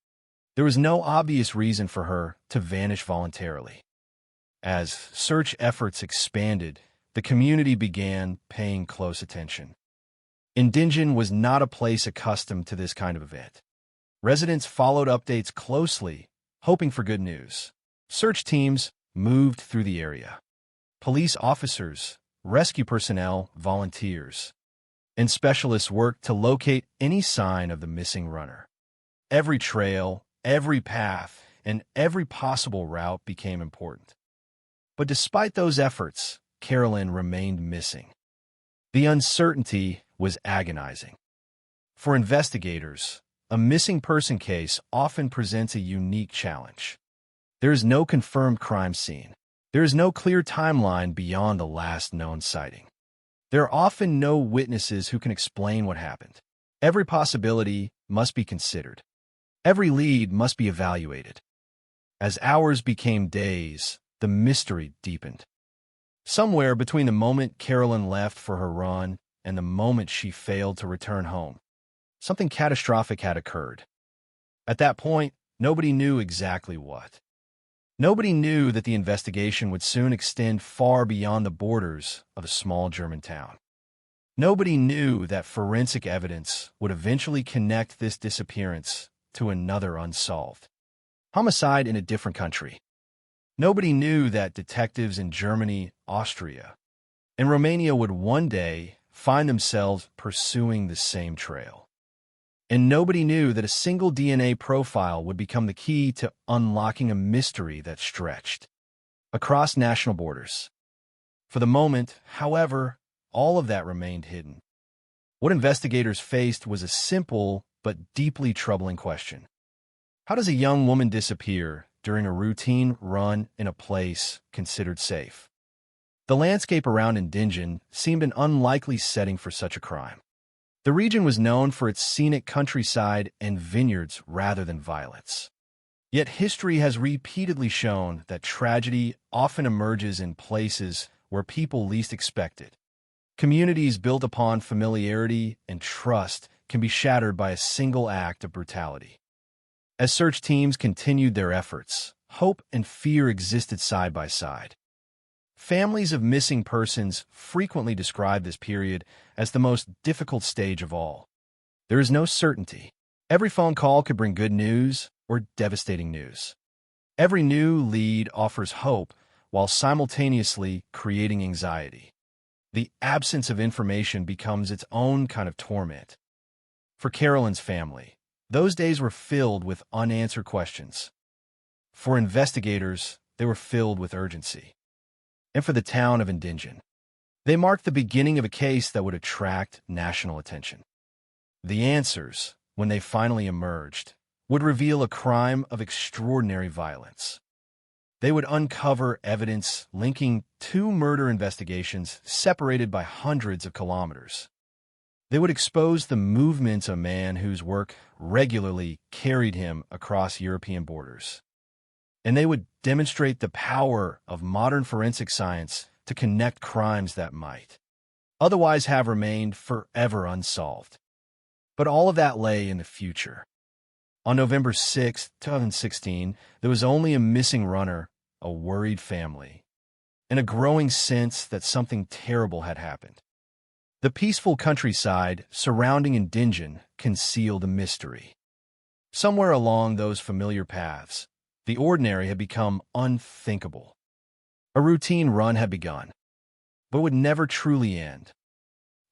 There was no obvious reason for her to vanish voluntarily. As search efforts expanded, the community began paying close attention. Indingen was not a place accustomed to this kind of event. Residents followed updates closely, hoping for good news. Search teams moved through the area. Police officers, rescue personnel, volunteers. and specialists worked to locate any sign of the missing runner. Every trail, every path, and every possible route became important. But despite those efforts, Carolyn remained missing. The uncertainty was agonizing. For investigators, a missing person case often presents a unique challenge. There is no confirmed crime scene. There is no clear timeline beyond the last known sighting. There are often no witnesses who can explain what happened. Every possibility must be considered. Every lead must be evaluated. As hours became days, the mystery deepened. Somewhere between the moment Carolyn left for her run and the moment she failed to return home, something catastrophic had occurred. At that point, nobody knew exactly what. Nobody knew that the investigation would soon extend far beyond the borders of a small German town. Nobody knew that forensic evidence would eventually connect this disappearance to another unsolved homicide in a different country. Nobody knew that detectives in Germany, Austria, and Romania would one day find themselves pursuing the same trail. And nobody knew that a single DNA profile would become the key to unlocking a mystery that stretched across national borders. For the moment, however, all of that remained hidden. What investigators faced was a simple but deeply troubling question. How does a young woman disappear during a routine run in a place considered safe? The landscape around Indingen seemed an unlikely setting for such a crime. The region was known for its scenic countryside and vineyards rather than violence. Yet history has repeatedly shown that tragedy often emerges in places where people least expect it. Communities built upon familiarity and trust can be shattered by a single act of brutality. As search teams continued their efforts, hope and fear existed side by side. Families of missing persons frequently describe this period as the most difficult stage of all. There is no certainty. Every phone call could bring good news or devastating news. Every new lead offers hope while simultaneously creating anxiety. The absence of information becomes its own kind of torment. For Carolyn's family, those days were filled with unanswered questions. For investigators, they were filled with urgency. And for the town of Indingen, they marked the beginning of a case that would attract national attention. The answers, when they finally emerged, would reveal a crime of extraordinary violence. They would uncover evidence linking two murder investigations separated by hundreds of kilometers. They would expose the movements of a man whose work regularly carried him across European borders. And they would demonstrate the power of modern forensic science to connect crimes that might otherwise have remained forever unsolved. But all of that lay in the future. On November 6, 2016, there was only a missing runner, a worried family, and a growing sense that something terrible had happened. The peaceful countryside surrounding Indingen concealed a mystery. Somewhere along those familiar paths, the ordinary had become unthinkable. A routine run had begun, but would never truly end.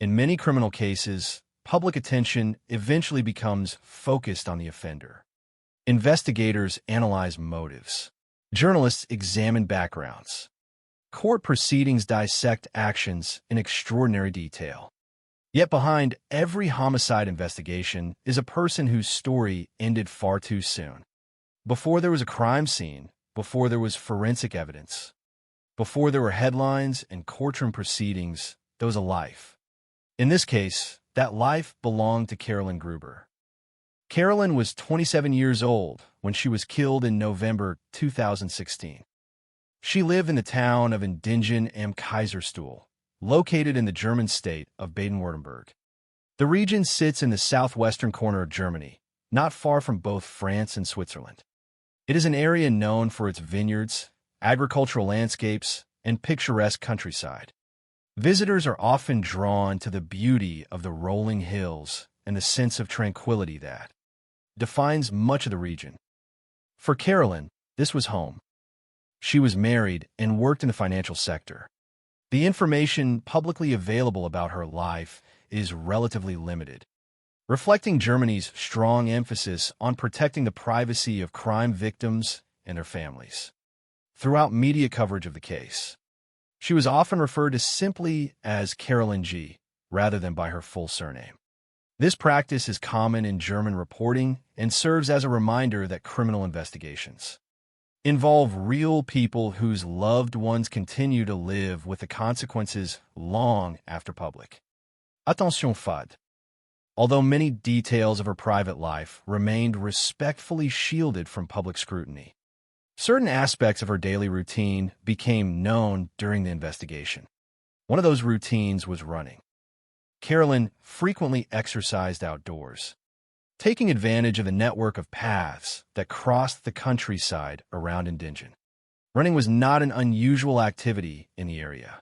In many criminal cases, public attention eventually becomes focused on the offender. Investigators analyze motives. Journalists examine backgrounds. Court proceedings dissect actions in extraordinary detail. Yet behind every homicide investigation is a person whose story ended far too soon. Before there was a crime scene, before there was forensic evidence, before there were headlines and courtroom proceedings, there was a life. In this case, that life belonged to Carolyn Gruber. Carolyn was 27 years old when she was killed in November 2016. She lived in the town of Indingen am Kaiserstuhl, located in the German state of Baden-Württemberg. The region sits in the southwestern corner of Germany, not far from both France and Switzerland. It is an area known for its vineyards, agricultural landscapes, and picturesque countryside. Visitors are often drawn to the beauty of the rolling hills and the sense of tranquility that defines much of the region. For Carolyn, this was home. She was married and worked in the financial sector. The information publicly available about her life is relatively limited, reflecting Germany's strong emphasis on protecting the privacy of crime victims and their families. Throughout media coverage of the case, she was often referred to simply as Carolyn G., rather than by her full surname. This practice is common in German reporting and serves as a reminder that criminal investigations involve real people whose loved ones continue to live with the consequences long after public. Attention FAD. Although many details of her private life remained respectfully shielded from public scrutiny, certain aspects of her daily routine became known during the investigation. One of those routines was running. Carolyn frequently exercised outdoors, taking advantage of the network of paths that crossed the countryside around Indingen. Running was not an unusual activity in the area.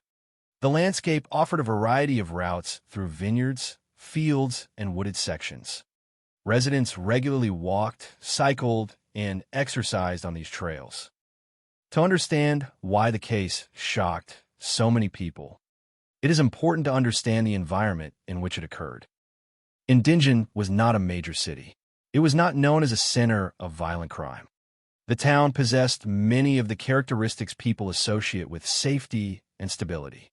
The landscape offered a variety of routes through vineyards, fields, and wooded sections. Residents regularly walked, cycled, and exercised on these trails. To understand why the case shocked so many people, it is important to understand the environment in which it occurred. Indingen was not a major city. It was not known as a center of violent crime. The town possessed many of the characteristics people associate with safety and stability.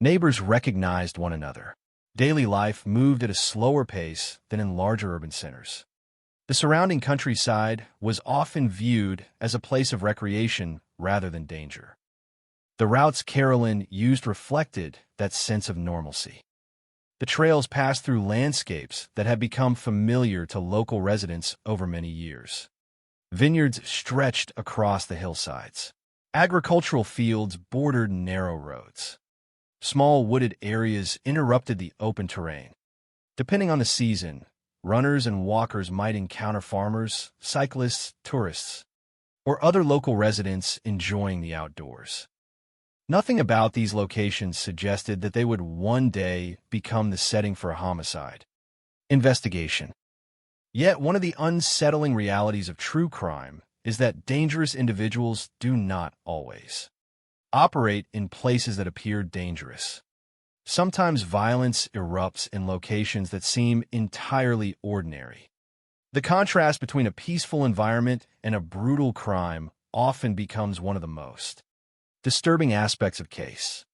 Neighbors recognized one another. Daily life moved at a slower pace than in larger urban centers. The surrounding countryside was often viewed as a place of recreation rather than danger. The routes Carolyn used reflected that sense of normalcy. The trails passed through landscapes that had become familiar to local residents over many years. Vineyards stretched across the hillsides. Agricultural fields bordered narrow roads. Small wooded areas interrupted the open terrain. Depending on the season, runners and walkers might encounter farmers, cyclists, tourists, or other local residents enjoying the outdoors. Nothing about these locations suggested that they would one day become the setting for a homicide investigation. Yet one of the unsettling realities of true crime is that dangerous individuals do not always operate in places that appear dangerous. Sometimes violence erupts in locations that seem entirely ordinary. The contrast between a peaceful environment and a brutal crime often becomes one of the most disturbing aspects of case.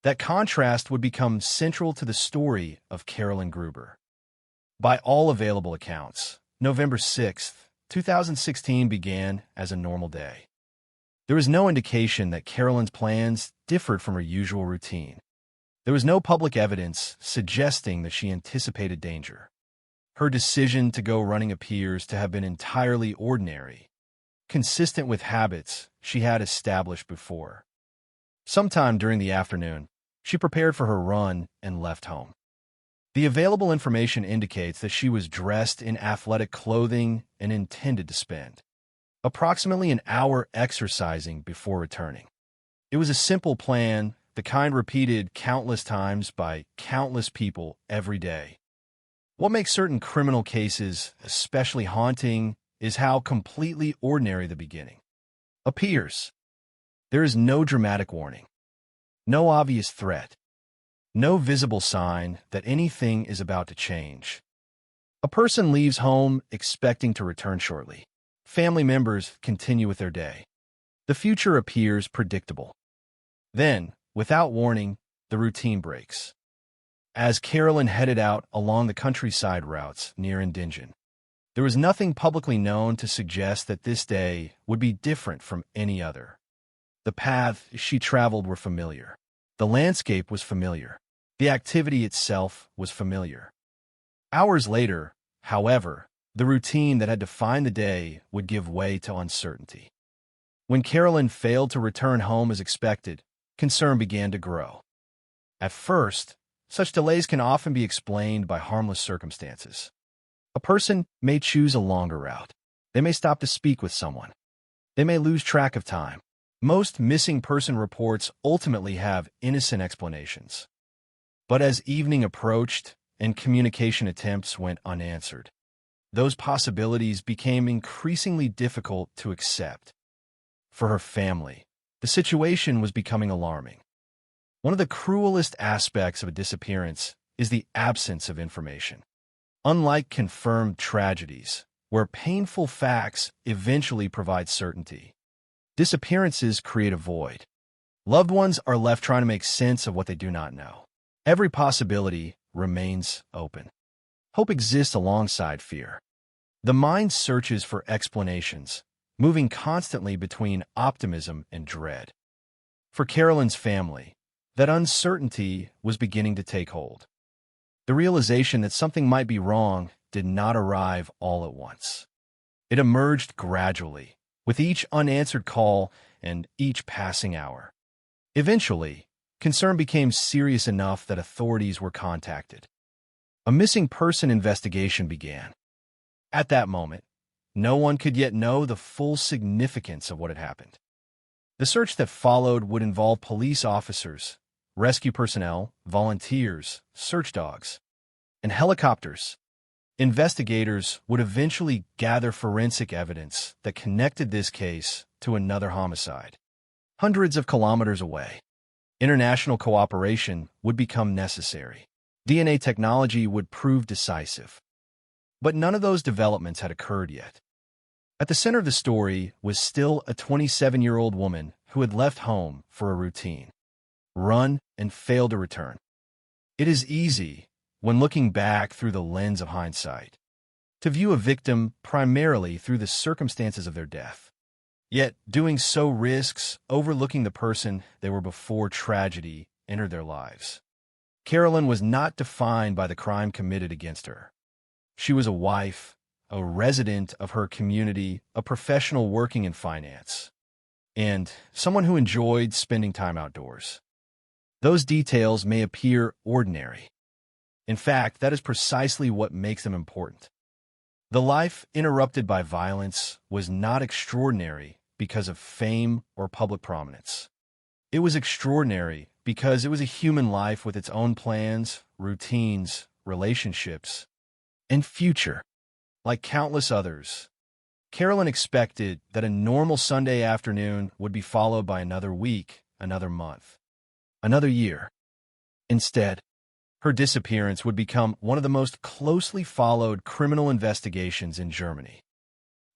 That contrast would become central to the story of Carolyn Gruber. By all available accounts, November 6, 2016 began as a normal day. There was no indication that Carolyn's plans differed from her usual routine. There was no public evidence suggesting that she anticipated danger. Her decision to go running appears to have been entirely ordinary, consistent with habits she had established before. Sometime during the afternoon, she prepared for her run and left home. The available information indicates that she was dressed in athletic clothing and intended to spend approximately an hour exercising before returning. It was a simple plan, the kind repeated countless times by countless people every day. What makes certain criminal cases especially haunting is how completely ordinary the beginning appears. There is no dramatic warning, no obvious threat, no visible sign that anything is about to change. A person leaves home expecting to return shortly. Family members continue with their day. The future appears predictable. Then, without warning, the routine breaks. As Carolyn headed out along the countryside routes near Indingen, there was nothing publicly known to suggest that this day would be different from any other. The paths she traveled were familiar. The landscape was familiar. The activity itself was familiar. Hours later, however, the routine that had defined the day would give way to uncertainty. When Carolyn failed to return home as expected, concern began to grow. At first, such delays can often be explained by harmless circumstances. A person may choose a longer route. They may stop to speak with someone. They may lose track of time. Most missing person reports ultimately have innocent explanations. But as evening approached and communication attempts went unanswered, those possibilities became increasingly difficult to accept. For her family, the situation was becoming alarming. One of the cruelest aspects of a disappearance is the absence of information. Unlike confirmed tragedies, where painful facts eventually provide certainty, disappearances create a void. Loved ones are left trying to make sense of what they do not know. Every possibility remains open. Hope exists alongside fear. The mind searches for explanations, moving constantly between optimism and dread. For Carolyn's family, that uncertainty was beginning to take hold. The realization that something might be wrong did not arrive all at once. It emerged gradually, with each unanswered call and each passing hour. Eventually, concern became serious enough that authorities were contacted. A missing person investigation began. At that moment, no one could yet know the full significance of what had happened. The search that followed would involve police officers, rescue personnel, volunteers, search dogs, and helicopters. Investigators would eventually gather forensic evidence that connected this case to another homicide. Hundreds of kilometers away, international cooperation would become necessary. DNA technology would prove decisive. But none of those developments had occurred yet. At the center of the story was still a 27-year-old woman who had left home for a routine, run, and failed to return. It is easy, when looking back through the lens of hindsight, to view a victim primarily through the circumstances of their death. Yet, doing so risks overlooking the person they were before tragedy entered their lives. Carolyn was not defined by the crime committed against her. She was a wife, a resident of her community, a professional working in finance, and someone who enjoyed spending time outdoors. Those details may appear ordinary. In fact, that is precisely what makes them important. The life interrupted by violence was not extraordinary because of fame or public prominence. It was extraordinary because it was a human life with its own plans, routines, relationships, and future. Like countless others, Carolyn expected that a normal Sunday afternoon would be followed by another week, another month, another year. Instead, her disappearance would become one of the most closely followed criminal investigations in Germany.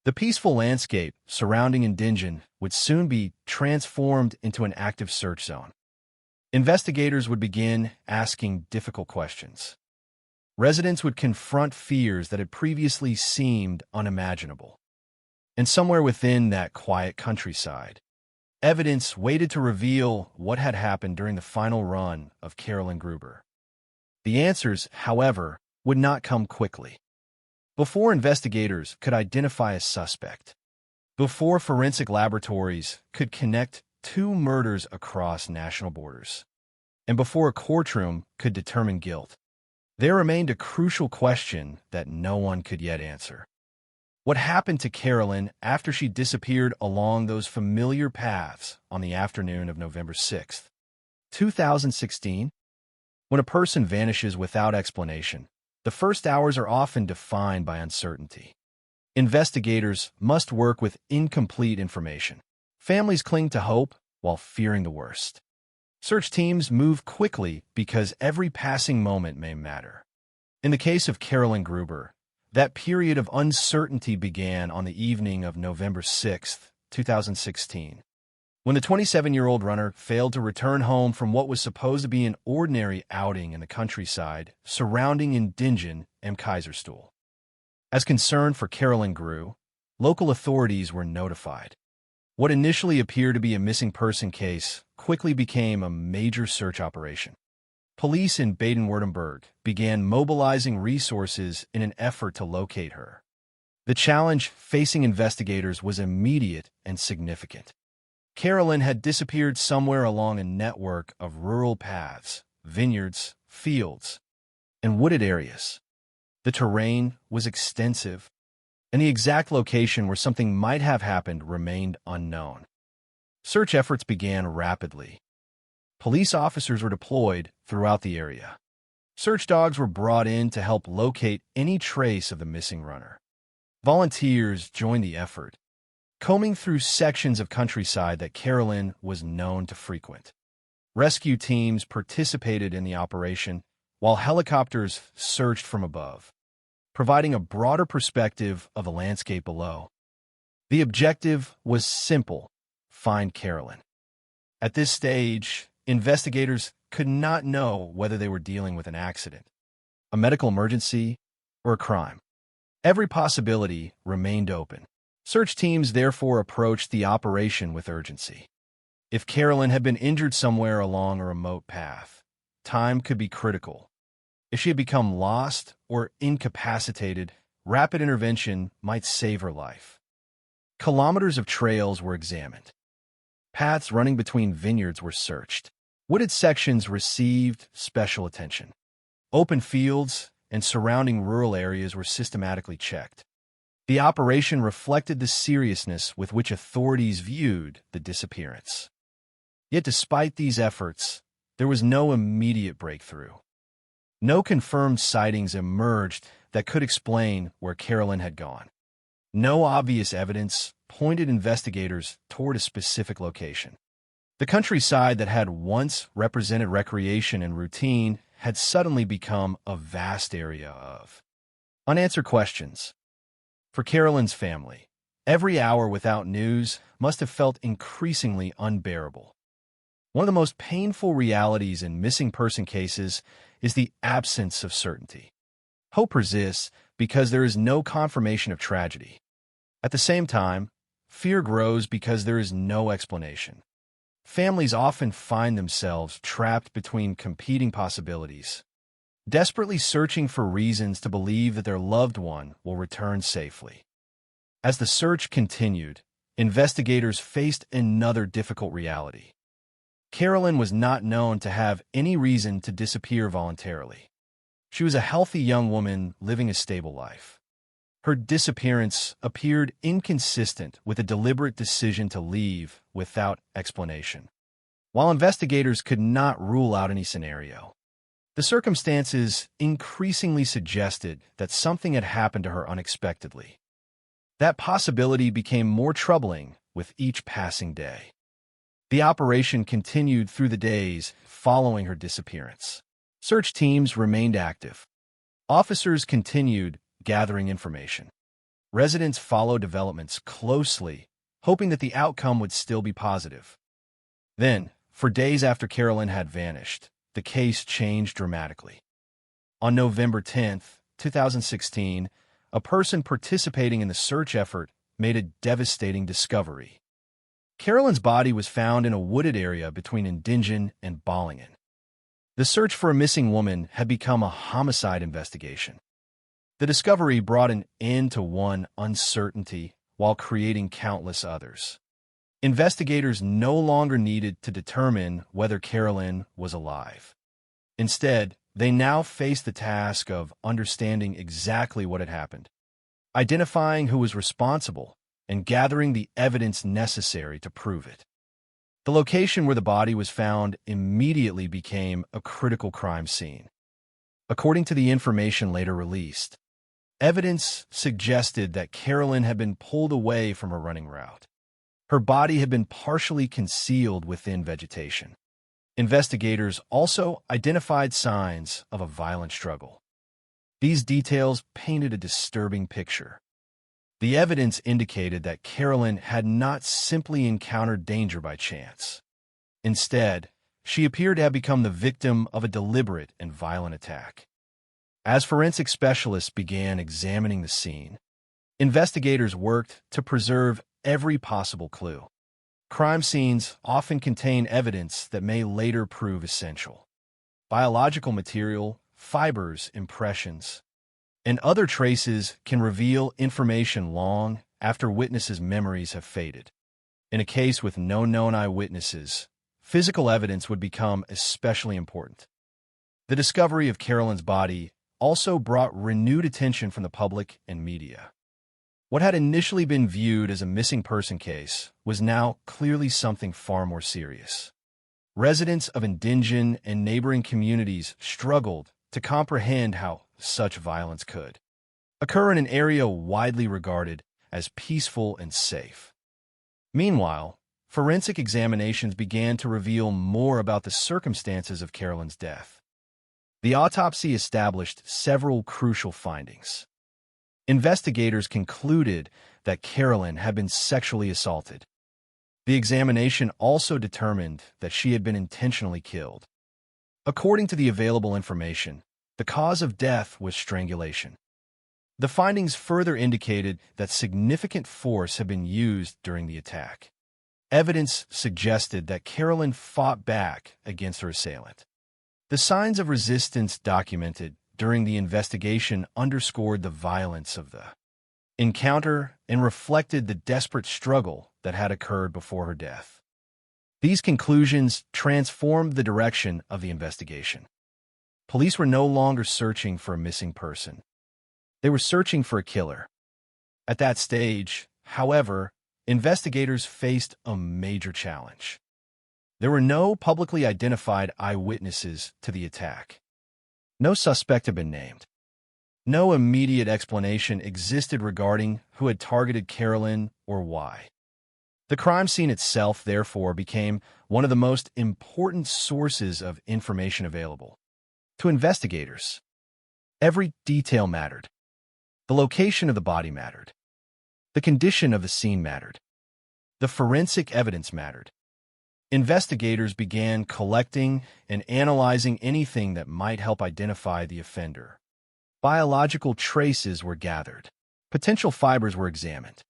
The peaceful landscape surrounding Indingen would soon be transformed into an active search zone. Investigators would begin asking difficult questions. Residents would confront fears that had previously seemed unimaginable. And somewhere within that quiet countryside, evidence waited to reveal what had happened during the final run of Carolyn Gruber. The answers, however, would not come quickly. Before investigators could identify a suspect, before forensic laboratories could connect two murders across national borders, and before a courtroom could determine guilt, there remained a crucial question that no one could yet answer. What happened to Carolyn after she disappeared along those familiar paths on the afternoon of November 6, 2016? When a person vanishes without explanation, the first hours are often defined by uncertainty. Investigators must work with incomplete information. Families cling to hope while fearing the worst. Search teams move quickly because every passing moment may matter. In the case of Carolyn Gruber, that period of uncertainty began on the evening of November 6, 2016, when the 27-year-old runner failed to return home from what was supposed to be an ordinary outing in the countryside surrounding Indingen am Kaiserstuhl. As concern for Carolyn grew, local authorities were notified. What initially appeared to be a missing person case quickly became a major search operation. Police in Baden-Württemberg began mobilizing resources in an effort to locate her. The challenge facing investigators was immediate and significant. Carolyn had disappeared somewhere along a network of rural paths, vineyards, fields, and wooded areas. The terrain was extensive, and the exact location where something might have happened remained unknown. Search efforts began rapidly. Police officers were deployed throughout the area. Search dogs were brought in to help locate any trace of the missing runner. Volunteers joined the effort, combing through sections of countryside that Carolyn was known to frequent. Rescue teams participated in the operation, while helicopters searched from above, providing a broader perspective of the landscape below. The objective was simple: find Carolyn. At this stage, investigators could not know whether they were dealing with an accident, a medical emergency, or a crime. Every possibility remained open. Search teams therefore approached the operation with urgency. If Carolyn had been injured somewhere along a remote path, time could be critical. If she had become lost or incapacitated, rapid intervention might save her life. Kilometers of trails were examined. Paths running between vineyards were searched. Wooded sections received special attention. Open fields and surrounding rural areas were systematically checked. The operation reflected the seriousness with which authorities viewed the disappearance. Yet despite these efforts, there was no immediate breakthrough. No confirmed sightings emerged that could explain where Carolyn had gone. No obvious evidence pointed investigators toward a specific location. The countryside that had once represented recreation and routine had suddenly become a vast area of unanswered questions. For Carolyn's family, every hour without news must have felt increasingly unbearable. One of the most painful realities in missing person cases is the absence of certainty. Hope persists because there is no confirmation of tragedy. At the same time, fear grows because there is no explanation. Families often find themselves trapped between competing possibilities, desperately searching for reasons to believe that their loved one will return safely. As the search continued, investigators faced another difficult reality. Carolyn was not known to have any reason to disappear voluntarily. She was a healthy young woman living a stable life. Her disappearance appeared inconsistent with a deliberate decision to leave without explanation. While investigators could not rule out any scenario, the circumstances increasingly suggested that something had happened to her unexpectedly. That possibility became more troubling with each passing day. The operation continued through the days following her disappearance. Search teams remained active. Officers continued gathering information. Residents followed developments closely, hoping that the outcome would still be positive. Then, for days after Carolyn had vanished, the case changed dramatically. On November 10, 2016, a person participating in the search effort made a devastating discovery. Carolyn's body was found in a wooded area between Indingen and Bollingen. The search for a missing woman had become a homicide investigation. The discovery brought an end to one uncertainty while creating countless others. Investigators no longer needed to determine whether Carolyn was alive. Instead, they now faced the task of understanding exactly what had happened, identifying who was responsible, and gathering the evidence necessary to prove it. The location where the body was found immediately became a critical crime scene. According to the information later released, evidence suggested that Carolyn had been pulled away from her running route. Her body had been partially concealed within vegetation. Investigators also identified signs of a violent struggle. These details painted a disturbing picture. The evidence indicated that Carolyn had not simply encountered danger by chance. Instead, she appeared to have become the victim of a deliberate and violent attack. As forensic specialists began examining the scene, investigators worked to preserve every possible clue. Crime scenes often contain evidence that may later prove essential. Biological material, fibers, impressions, and other traces can reveal information long after witnesses' memories have faded. In a case with no known eyewitnesses, physical evidence would become especially important. The discovery of Carolyn's body also brought renewed attention from the public and media. What had initially been viewed as a missing person case was now clearly something far more serious. Residents of Indingen and neighboring communities struggled to comprehend how such violence could occur in an area widely regarded as peaceful and safe. Meanwhile, forensic examinations began to reveal more about the circumstances of Carolyn's death. The autopsy established several crucial findings. Investigators concluded that Carolyn had been sexually assaulted. The examination also determined that she had been intentionally killed. According to the available information, the cause of death was strangulation. The findings further indicated that significant force had been used during the attack. Evidence suggested that Carolyn fought back against her assailant. The signs of resistance documented during the investigation underscored the violence of the encounter and reflected the desperate struggle that had occurred before her death. These conclusions transformed the direction of the investigation. Police were no longer searching for a missing person. They were searching for a killer. At that stage, however, investigators faced a major challenge. There were no publicly identified eyewitnesses to the attack. No suspect had been named. No immediate explanation existed regarding who had targeted Carolyn or why. The crime scene itself, therefore, became one of the most important sources of information available. To investigators, every detail mattered. The location of the body mattered. The condition of the scene mattered. The forensic evidence mattered. Investigators began collecting and analyzing anything that might help identify the offender. Biological traces were gathered. Potential fibers were examined.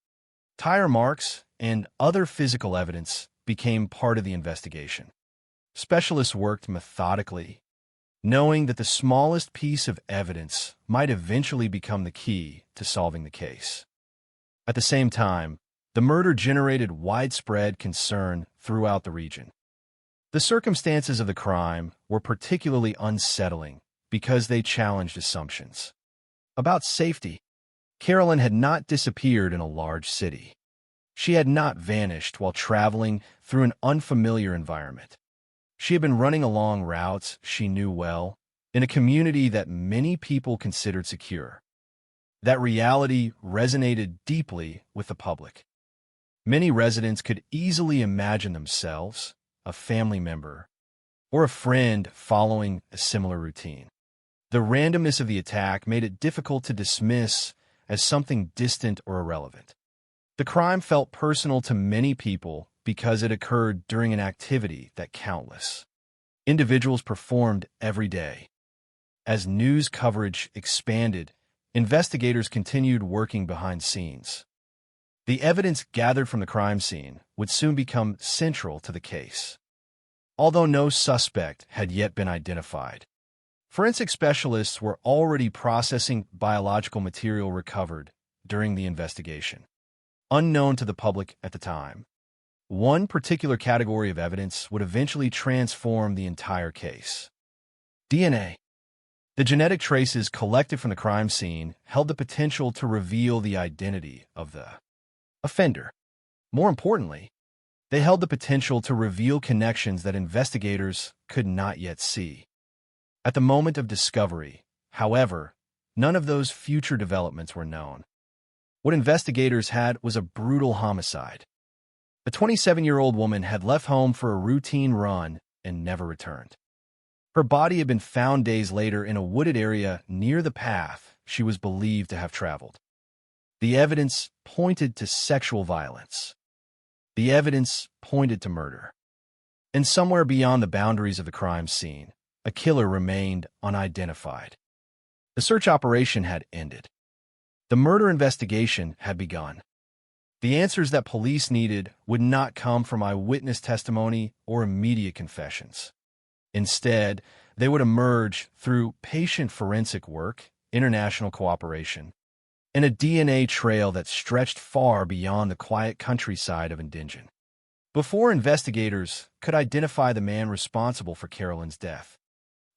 Tire marks and other physical evidence became part of the investigation. Specialists worked methodically, knowing that the smallest piece of evidence might eventually become the key to solving the case. At the same time, the murder generated widespread concern throughout the region. The circumstances of the crime were particularly unsettling because they challenged assumptions. About safety, Carolyn had not disappeared in a large city. She had not vanished while traveling through an unfamiliar environment. She had been running along routes she knew well, in a community that many people considered secure. That reality resonated deeply with the public. Many residents could easily imagine themselves, a family member, or a friend following a similar routine. The randomness of the attack made it difficult to dismiss as something distant or irrelevant. The crime felt personal to many people because it occurred during an activity that countless individuals performed every day. As news coverage expanded, investigators continued working behind scenes. The evidence gathered from the crime scene would soon become central to the case. Although no suspect had yet been identified, forensic specialists were already processing biological material recovered during the investigation. Unknown to the public at the time, one particular category of evidence would eventually transform the entire case: DNA. The genetic traces collected from the crime scene held the potential to reveal the identity of the offender. More importantly, they held the potential to reveal connections that investigators could not yet see. At the moment of discovery, however, none of those future developments were known. What investigators had was a brutal homicide. A 27-year-old woman had left home for a routine run and never returned. Her body had been found days later in a wooded area near the path she was believed to have traveled. The evidence pointed to sexual violence. The evidence pointed to murder. And somewhere beyond the boundaries of the crime scene, a killer remained unidentified. The search operation had ended. The murder investigation had begun. The answers that police needed would not come from eyewitness testimony or immediate confessions. Instead, they would emerge through patient forensic work, international cooperation, and a DNA trail that stretched far beyond the quiet countryside of Indingen. Before investigators could identify the man responsible for Carolyn's death,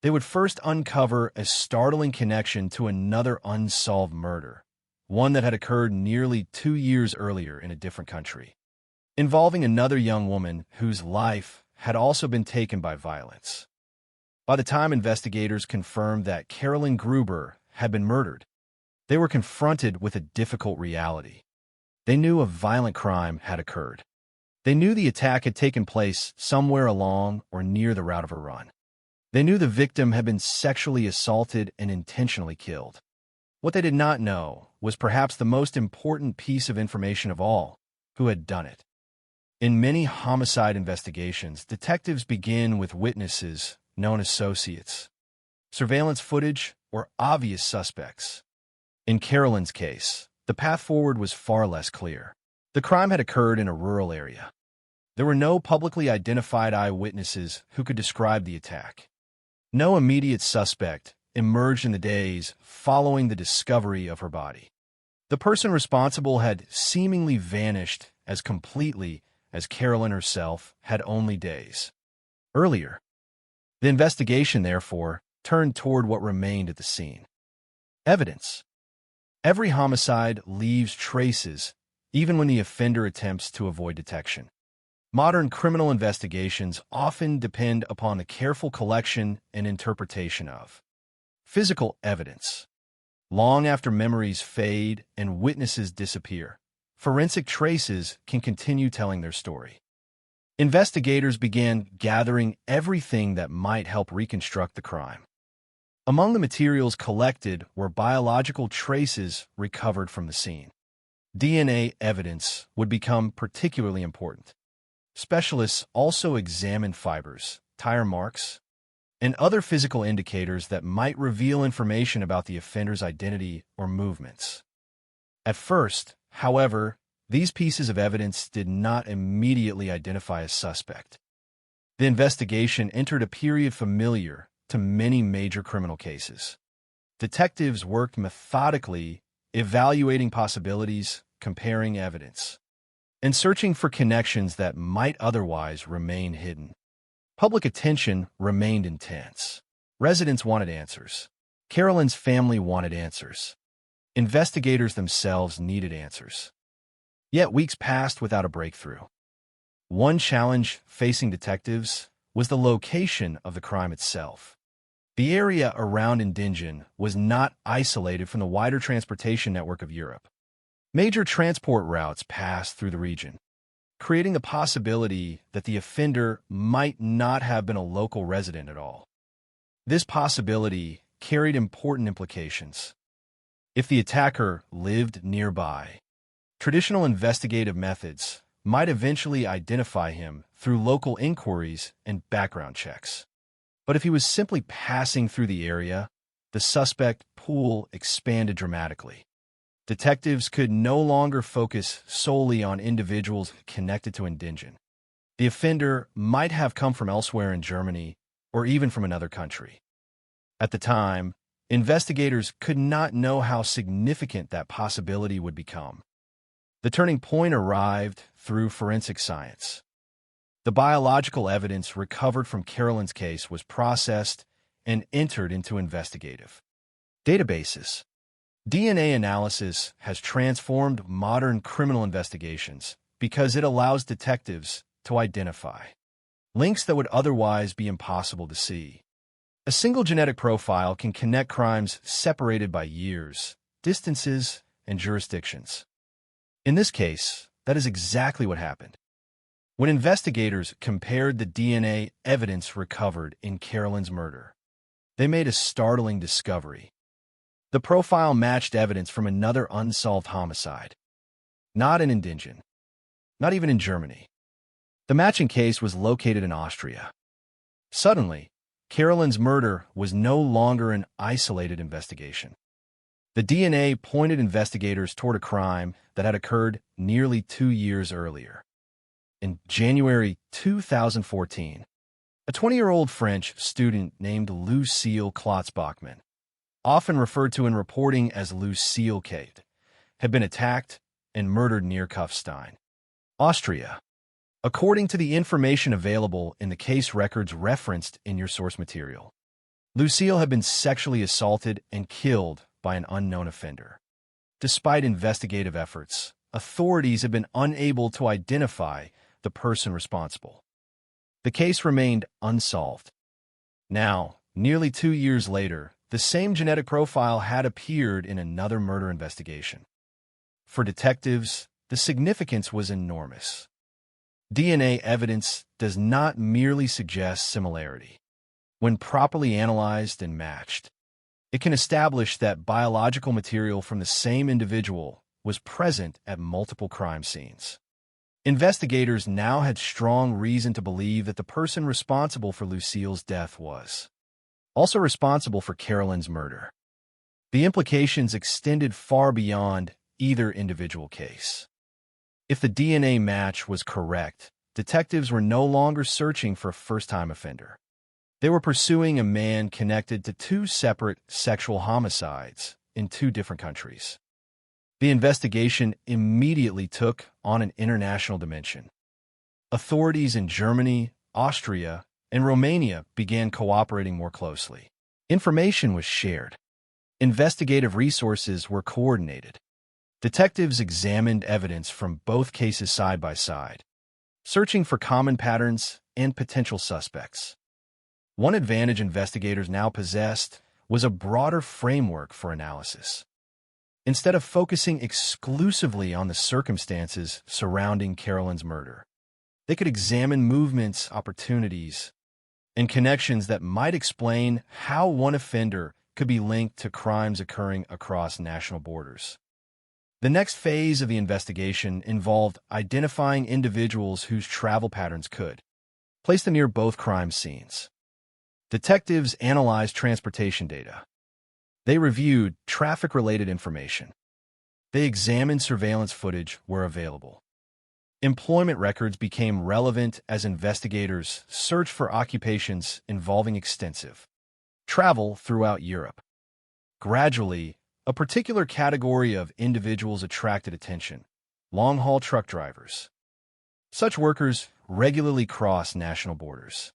they would first uncover a startling connection to another unsolved murder, one that had occurred nearly 2 years earlier in a different country, involving another young woman whose life had also been taken by violence. By the time investigators confirmed that Carolyn Gruber had been murdered, they were confronted with a difficult reality. They knew a violent crime had occurred. They knew the attack had taken place somewhere along or near the route of her run. They knew the victim had been sexually assaulted and intentionally killed. What they did not know was perhaps the most important piece of information of all: who had done it. In many homicide investigations, detectives begin with witnesses known as associates, surveillance footage, or obvious suspects. In Carolyn's case, the path forward was far less clear. The crime had occurred in a rural area. There were no publicly identified eyewitnesses who could describe the attack. No immediate suspect emerged in the days following the discovery of her body. The person responsible had seemingly vanished as completely as Carolyn herself had only days earlier. The investigation, therefore, turned toward what remained at the scene: evidence. Every homicide leaves traces, even when the offender attempts to avoid detection. Modern criminal investigations often depend upon the careful collection and interpretation of physical evidence. Long after memories fade and witnesses disappear, forensic traces can continue telling their story. Investigators began gathering everything that might help reconstruct the crime. Among the materials collected were biological traces recovered from the scene. DNA evidence would become particularly important. Specialists also examined fibers, tire marks, and other physical indicators that might reveal information about the offender's identity or movements. At first, however, these pieces of evidence did not immediately identify a suspect. The investigation entered a period familiar to many major criminal cases. Detectives worked methodically, evaluating possibilities, comparing evidence, and searching for connections that might otherwise remain hidden. Public attention remained intense. Residents wanted answers. Carolyn's family wanted answers. Investigators themselves needed answers. Yet weeks passed without a breakthrough. One challenge facing detectives was the location of the crime itself. The area around Indingen was not isolated from the wider transportation network of Europe. Major transport routes passed through the region, creating the possibility that the offender might not have been a local resident at all. This possibility carried important implications. If the attacker lived nearby, traditional investigative methods might eventually identify him through local inquiries and background checks. But if he was simply passing through the area, the suspect pool expanded dramatically. Detectives could no longer focus solely on individuals connected to Indingen. The offender might have come from elsewhere in Germany or even from another country. At the time, investigators could not know how significant that possibility would become. The turning point arrived through forensic science. The biological evidence recovered from Carolyn's case was processed and entered into investigative databases. DNA analysis has transformed modern criminal investigations because it allows detectives to identify links that would otherwise be impossible to see. A single genetic profile can connect crimes separated by years, distances, and jurisdictions. In this case, that is exactly what happened. When investigators compared the DNA evidence recovered in Carolyn's murder, they made a startling discovery. The profile matched evidence from another unsolved homicide. Not in Indingen. Not even in Germany. The matching case was located in Austria. Suddenly, Carolyn's murder was no longer an isolated investigation. The DNA pointed investigators toward a crime that had occurred nearly 2 years earlier. In January 2014, a 20-year-old French student named Lucille Klotzbachmann, often referred to in reporting as Lucille Kate, had been attacked and murdered near Kufstein, Austria. According to the information available in the case records referenced in your source material, Lucille had been sexually assaulted and killed by an unknown offender. Despite investigative efforts, authorities have been unable to identify the person responsible. The case remained unsolved. Now, nearly 2 years later, the same genetic profile had appeared in another murder investigation. For detectives, the significance was enormous. DNA evidence does not merely suggest similarity. When properly analyzed and matched, it can establish that biological material from the same individual was present at multiple crime scenes. Investigators now had strong reason to believe that the person responsible for Lucille's death was also responsible for Carolyn's murder. The implications extended far beyond either individual case. If the DNA match was correct, detectives were no longer searching for a first-time offender. They were pursuing a man connected to two separate sexual homicides in two different countries. The investigation immediately took on an international dimension. Authorities in Germany, Austria, and Romania began cooperating more closely. Information was shared. Investigative resources were coordinated. Detectives examined evidence from both cases side by side, searching for common patterns and potential suspects. One advantage investigators now possessed was a broader framework for analysis. Instead of focusing exclusively on the circumstances surrounding Carolyn's murder, they could examine movements, opportunities, and connections that might explain how one offender could be linked to crimes occurring across national borders. The next phase of the investigation involved identifying individuals whose travel patterns could place them near both crime scenes. Detectives analyzed transportation data. They reviewed traffic-related information. They examined surveillance footage where available. Employment records became relevant as investigators searched for occupations involving extensive travel throughout Europe. Gradually, a particular category of individuals attracted attention: long-haul truck drivers. Such workers regularly cross national borders.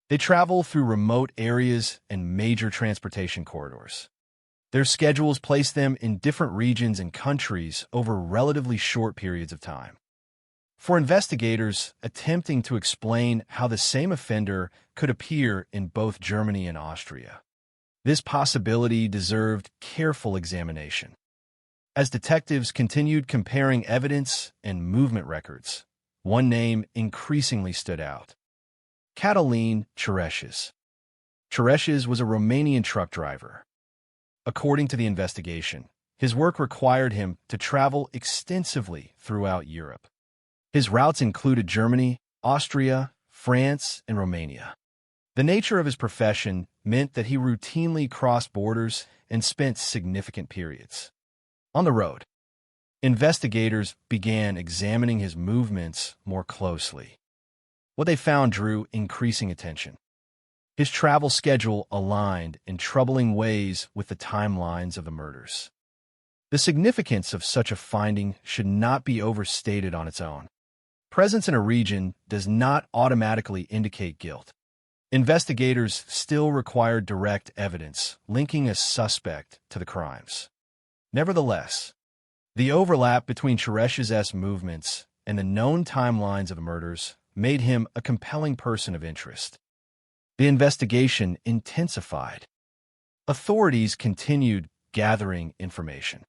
They travel through remote areas and major transportation corridors. Their schedules place them in different regions and countries over relatively short periods of time. For investigators attempting to explain how the same offender could appear in both Germany and Austria, this possibility deserved careful examination. As detectives continued comparing evidence and movement records, one name increasingly stood out: Cătălin Cireșes. Cireșes was a Romanian truck driver. According to the investigation, his work required him to travel extensively throughout Europe. His routes included Germany, Austria, France, and Romania. The nature of his profession meant that he routinely crossed borders and spent significant periods on the road. Investigators began examining his movements more closely. What they found drew increasing attention. His travel schedule aligned in troubling ways with the timelines of the murders. The significance of such a finding should not be overstated on its own. Presence in a region does not automatically indicate guilt. Investigators still required direct evidence linking a suspect to the crimes. Nevertheless, the overlap between Cireșes's movements and the known timelines of the murders made him a compelling person of interest. The investigation intensified. Authorities continued gathering information.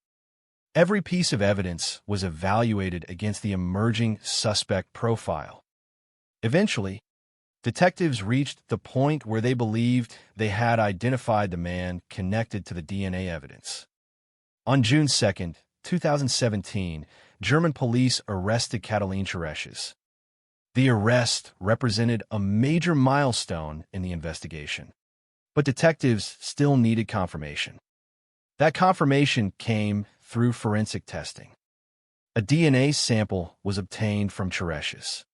Every piece of evidence was evaluated against the emerging suspect profile. Eventually, detectives reached the point where they believed they had identified the man connected to the DNA evidence. On June 2, 2017, German police arrested Cătălin Cireșes. The arrest represented a major milestone in the investigation, but detectives still needed confirmation. That confirmation came through forensic testing. A DNA sample was obtained from Cireșes.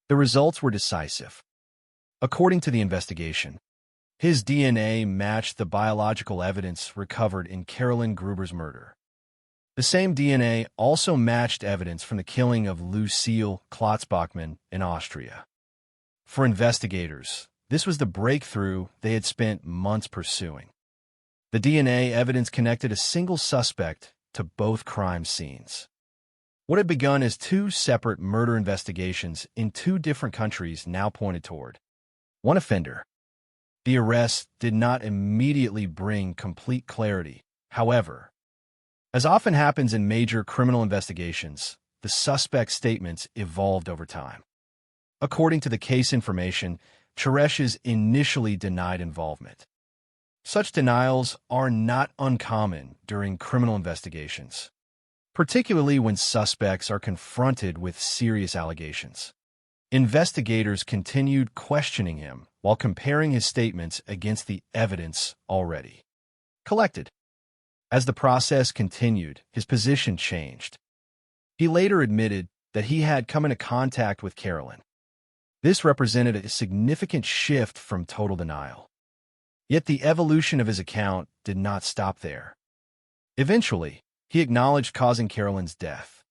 The results were decisive. According to the investigation, his DNA matched the biological evidence recovered in Carolyn Gruber's murder. The same DNA also matched evidence from the killing of Lucille Klotzbachmann in Austria. For investigators, this was the breakthrough they had spent months pursuing. The DNA evidence connected a single suspect to both crime scenes. What had begun as two separate murder investigations in two different countries now pointed toward one offender. The arrest did not immediately bring complete clarity. However, as often happens in major criminal investigations, the suspect's statements evolved over time. According to the case information, Teresh initially denied involvement. Such denials are not uncommon during criminal investigations, particularly when suspects are confronted with serious allegations. Investigators continued questioning him while comparing his statements against the evidence already collected. As the process continued, his position changed. He later admitted that he had come into contact with Carolyn. This represented a significant shift from total denial. Yet the evolution of his account did not stop there. Eventually, he acknowledged causing Carolyn's death.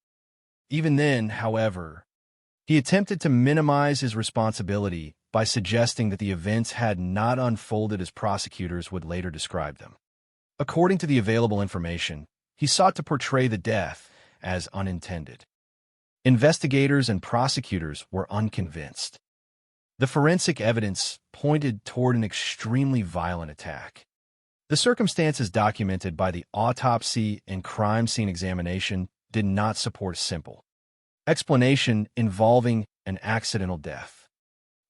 Even then, however, he attempted to minimize his responsibility by suggesting that the events had not unfolded as prosecutors would later describe them. According to the available information, he sought to portray the death as unintended. Investigators and prosecutors were unconvinced. The forensic evidence pointed toward an extremely violent attack. The circumstances documented by the autopsy and crime scene examination did not support a simple explanation involving an accidental death.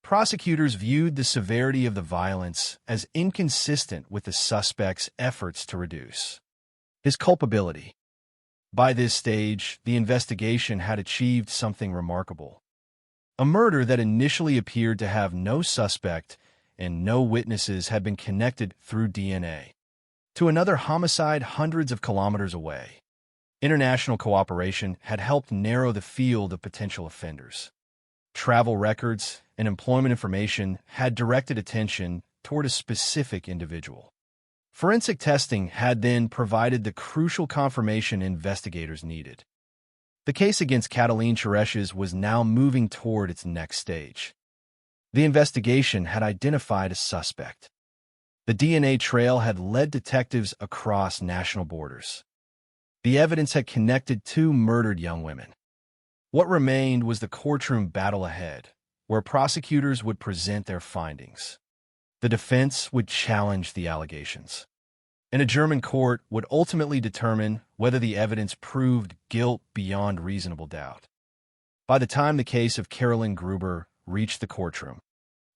Prosecutors viewed the severity of the violence as inconsistent with the suspect's efforts to reduce his culpability. By this stage, the investigation had achieved something remarkable. A murder that initially appeared to have no suspect and no witnesses had been connected through DNA to another homicide hundreds of kilometers away. International cooperation had helped narrow the field of potential offenders. Travel records and employment information had directed attention toward a specific individual. Forensic testing had then provided the crucial confirmation investigators needed. The case against Cataline Teresh was now moving toward its next stage. The investigation had identified a suspect. The DNA trail had led detectives across national borders. The evidence had connected two murdered young women. What remained was the courtroom battle ahead, where prosecutors would present their findings. The defense would challenge the allegations, and a German court would ultimately determine whether the evidence proved guilt beyond reasonable doubt. By the time the case of Carolyn Gruber reached the courtroom,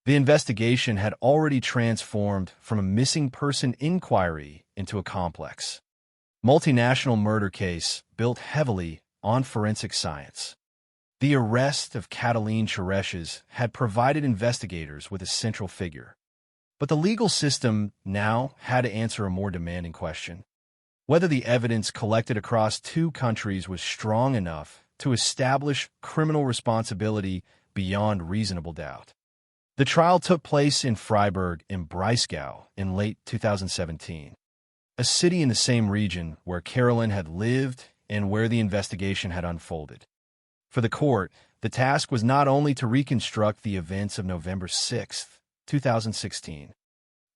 the investigation had already transformed from a missing person inquiry into a complex, multinational murder case built heavily on forensic science. The arrest of Cataline Teresh had provided investigators with a central figure. But the legal system now had to answer a more demanding question: whether the evidence collected across two countries was strong enough to establish criminal responsibility beyond reasonable doubt. The trial took place in Freiburg im Breisgau in late 2017, a city in the same region where Carolyn had lived and where the investigation had unfolded. For the court, the task was not only to reconstruct the events of November 6, 2016,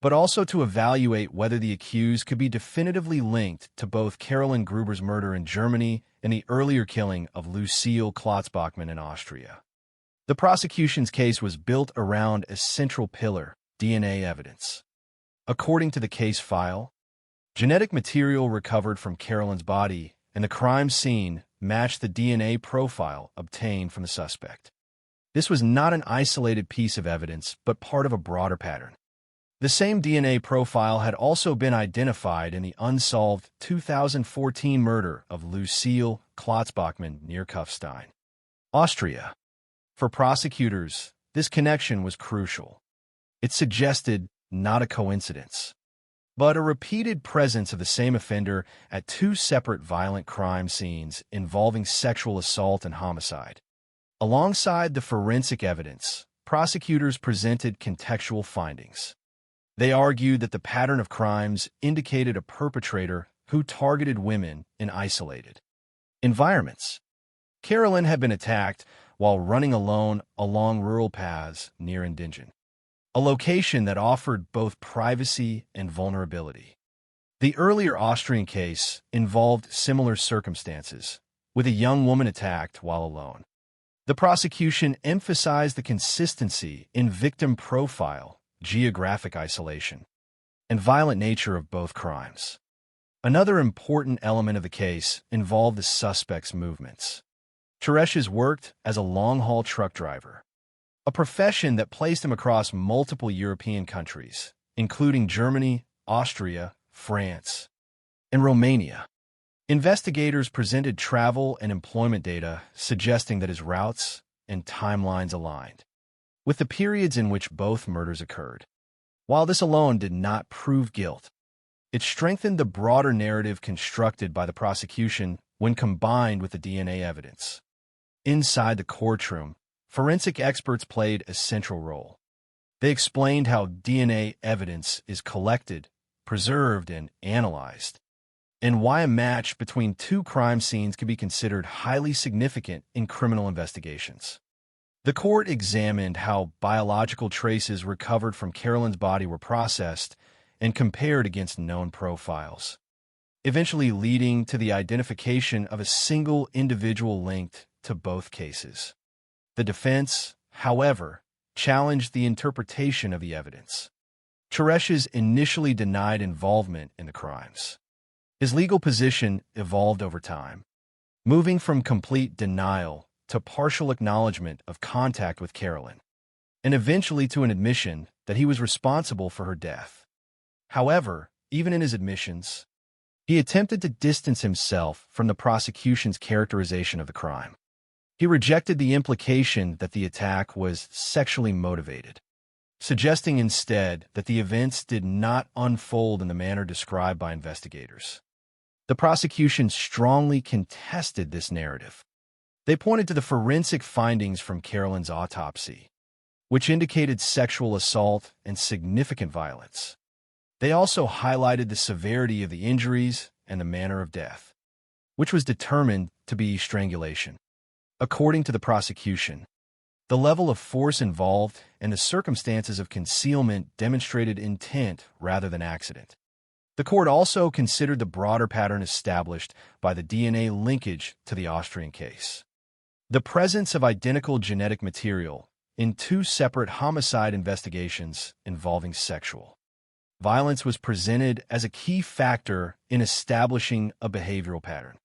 but also to evaluate whether the accused could be definitively linked to both Carolyn Gruber's murder in Germany and the earlier killing of Lucille Klotzbachmann in Austria. The prosecution's case was built around a central pillar: DNA evidence. According to the case file, genetic material recovered from Carolyn's body and the crime scene matched the DNA profile obtained from the suspect. This was not an isolated piece of evidence, but part of a broader pattern. The same DNA profile had also been identified in the unsolved 2014 murder of Lucille Klotzbachmann near Kufstein, Austria. For prosecutors, this connection was crucial. It suggested not a coincidence, but a repeated presence of the same offender at two separate violent crime scenes involving sexual assault and homicide. Alongside the forensic evidence, prosecutors presented contextual findings. They argued that the pattern of crimes indicated a perpetrator who targeted women in isolated environments. Carolyn had been attacked while running alone along rural paths near Indingen, a location that offered both privacy and vulnerability. The earlier Austrian case involved similar circumstances, with a young woman attacked while alone. The prosecution emphasized the consistency in victim profile, geographic isolation, and violent nature of both crimes. Another important element of the case involved the suspect's movements. Teresh worked as a long-haul truck driver. a profession that placed him across multiple European countries, including Germany, Austria, France, and Romania. Investigators presented travel and employment data suggesting that his routes and timelines aligned with the periods in which both murders occurred. While this alone did not prove guilt, it strengthened the broader narrative constructed by the prosecution when combined with the DNA evidence. Inside the courtroom, forensic experts played a central role. They explained how DNA evidence is collected, preserved, and analyzed, and why a match between two crime scenes can be considered highly significant in criminal investigations. The court examined how biological traces recovered from Carolyn's body were processed and compared against known profiles, eventually leading to the identification of a single individual linked to both cases. The defense, however, challenged the interpretation of the evidence. Teresh initially denied involvement in the crimes. His legal position evolved over time, moving from complete denial to partial acknowledgement of contact with Carolyn, and eventually to an admission that he was responsible for her death. However, even in his admissions, he attempted to distance himself from the prosecution's characterization of the crime. He rejected the implication that the attack was sexually motivated, suggesting instead that the events did not unfold in the manner described by investigators. The prosecution strongly contested this narrative. They pointed to the forensic findings from Carolyn's autopsy, which indicated sexual assault and significant violence. They also highlighted the severity of the injuries and the manner of death, which was determined to be strangulation. According to the prosecution, the level of force involved and the circumstances of concealment demonstrated intent rather than accident. The court also considered the broader pattern established by the DNA linkage to the Austrian case. The presence of identical genetic material in two separate homicide investigations involving sexual violence was presented as a key factor in establishing a behavioral pattern.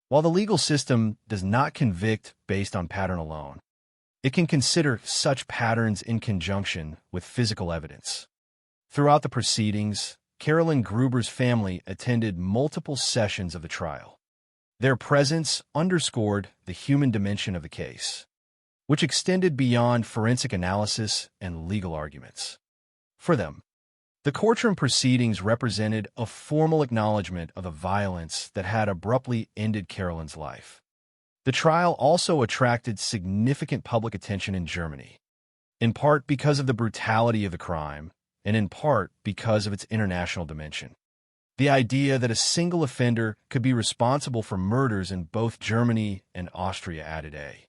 While the legal system does not convict based on pattern alone, it can consider such patterns in conjunction with physical evidence. Throughout the proceedings, Carolyn Gruber's family attended multiple sessions of the trial. Their presence underscored the human dimension of the case, which extended beyond forensic analysis and legal arguments. For them, the courtroom proceedings represented a formal acknowledgement of the violence that had abruptly ended Carolyn's life. The trial also attracted significant public attention in Germany, in part because of the brutality of the crime, and in part because of its international dimension. The idea that a single offender could be responsible for murders in both Germany and Austria added a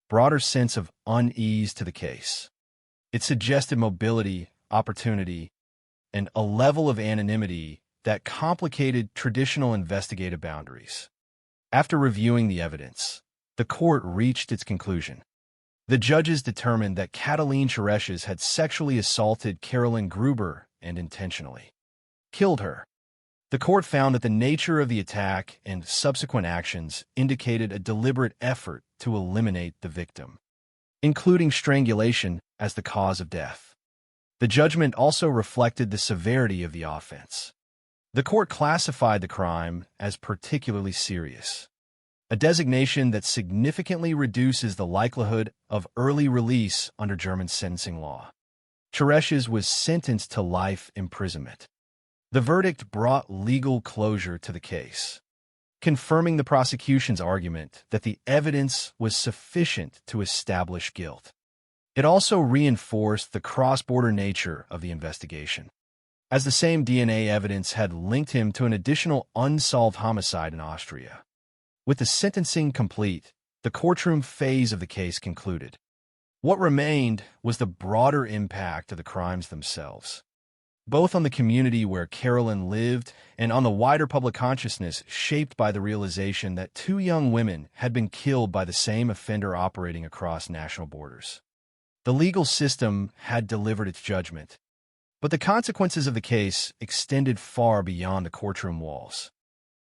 broader sense of unease to the case. It suggested mobility, opportunity, and a level of anonymity that complicated traditional investigative boundaries. After reviewing the evidence, the court reached its conclusion. The judges determined that Katalin Teresh had sexually assaulted Carolyn Gruber and intentionally killed her. The court found that the nature of the attack and subsequent actions indicated a deliberate effort to eliminate the victim, including strangulation as the cause of death. The judgment also reflected the severity of the offense. The court classified the crime as particularly serious, a designation that significantly reduces the likelihood of early release under German sentencing law. Teresh was sentenced to life imprisonment. The verdict brought legal closure to the case, confirming the prosecution's argument that the evidence was sufficient to establish guilt. It also reinforced the cross-border nature of the investigation, as the same DNA evidence had linked him to an additional unsolved homicide in Austria. With the sentencing complete, the courtroom phase of the case concluded. What remained was the broader impact of the crimes themselves, both on the community where Carolyn lived and on the wider public consciousness shaped by the realization that two young women had been killed by the same offender operating across national borders. The legal system had delivered its judgment, but the consequences of the case extended far beyond the courtroom walls.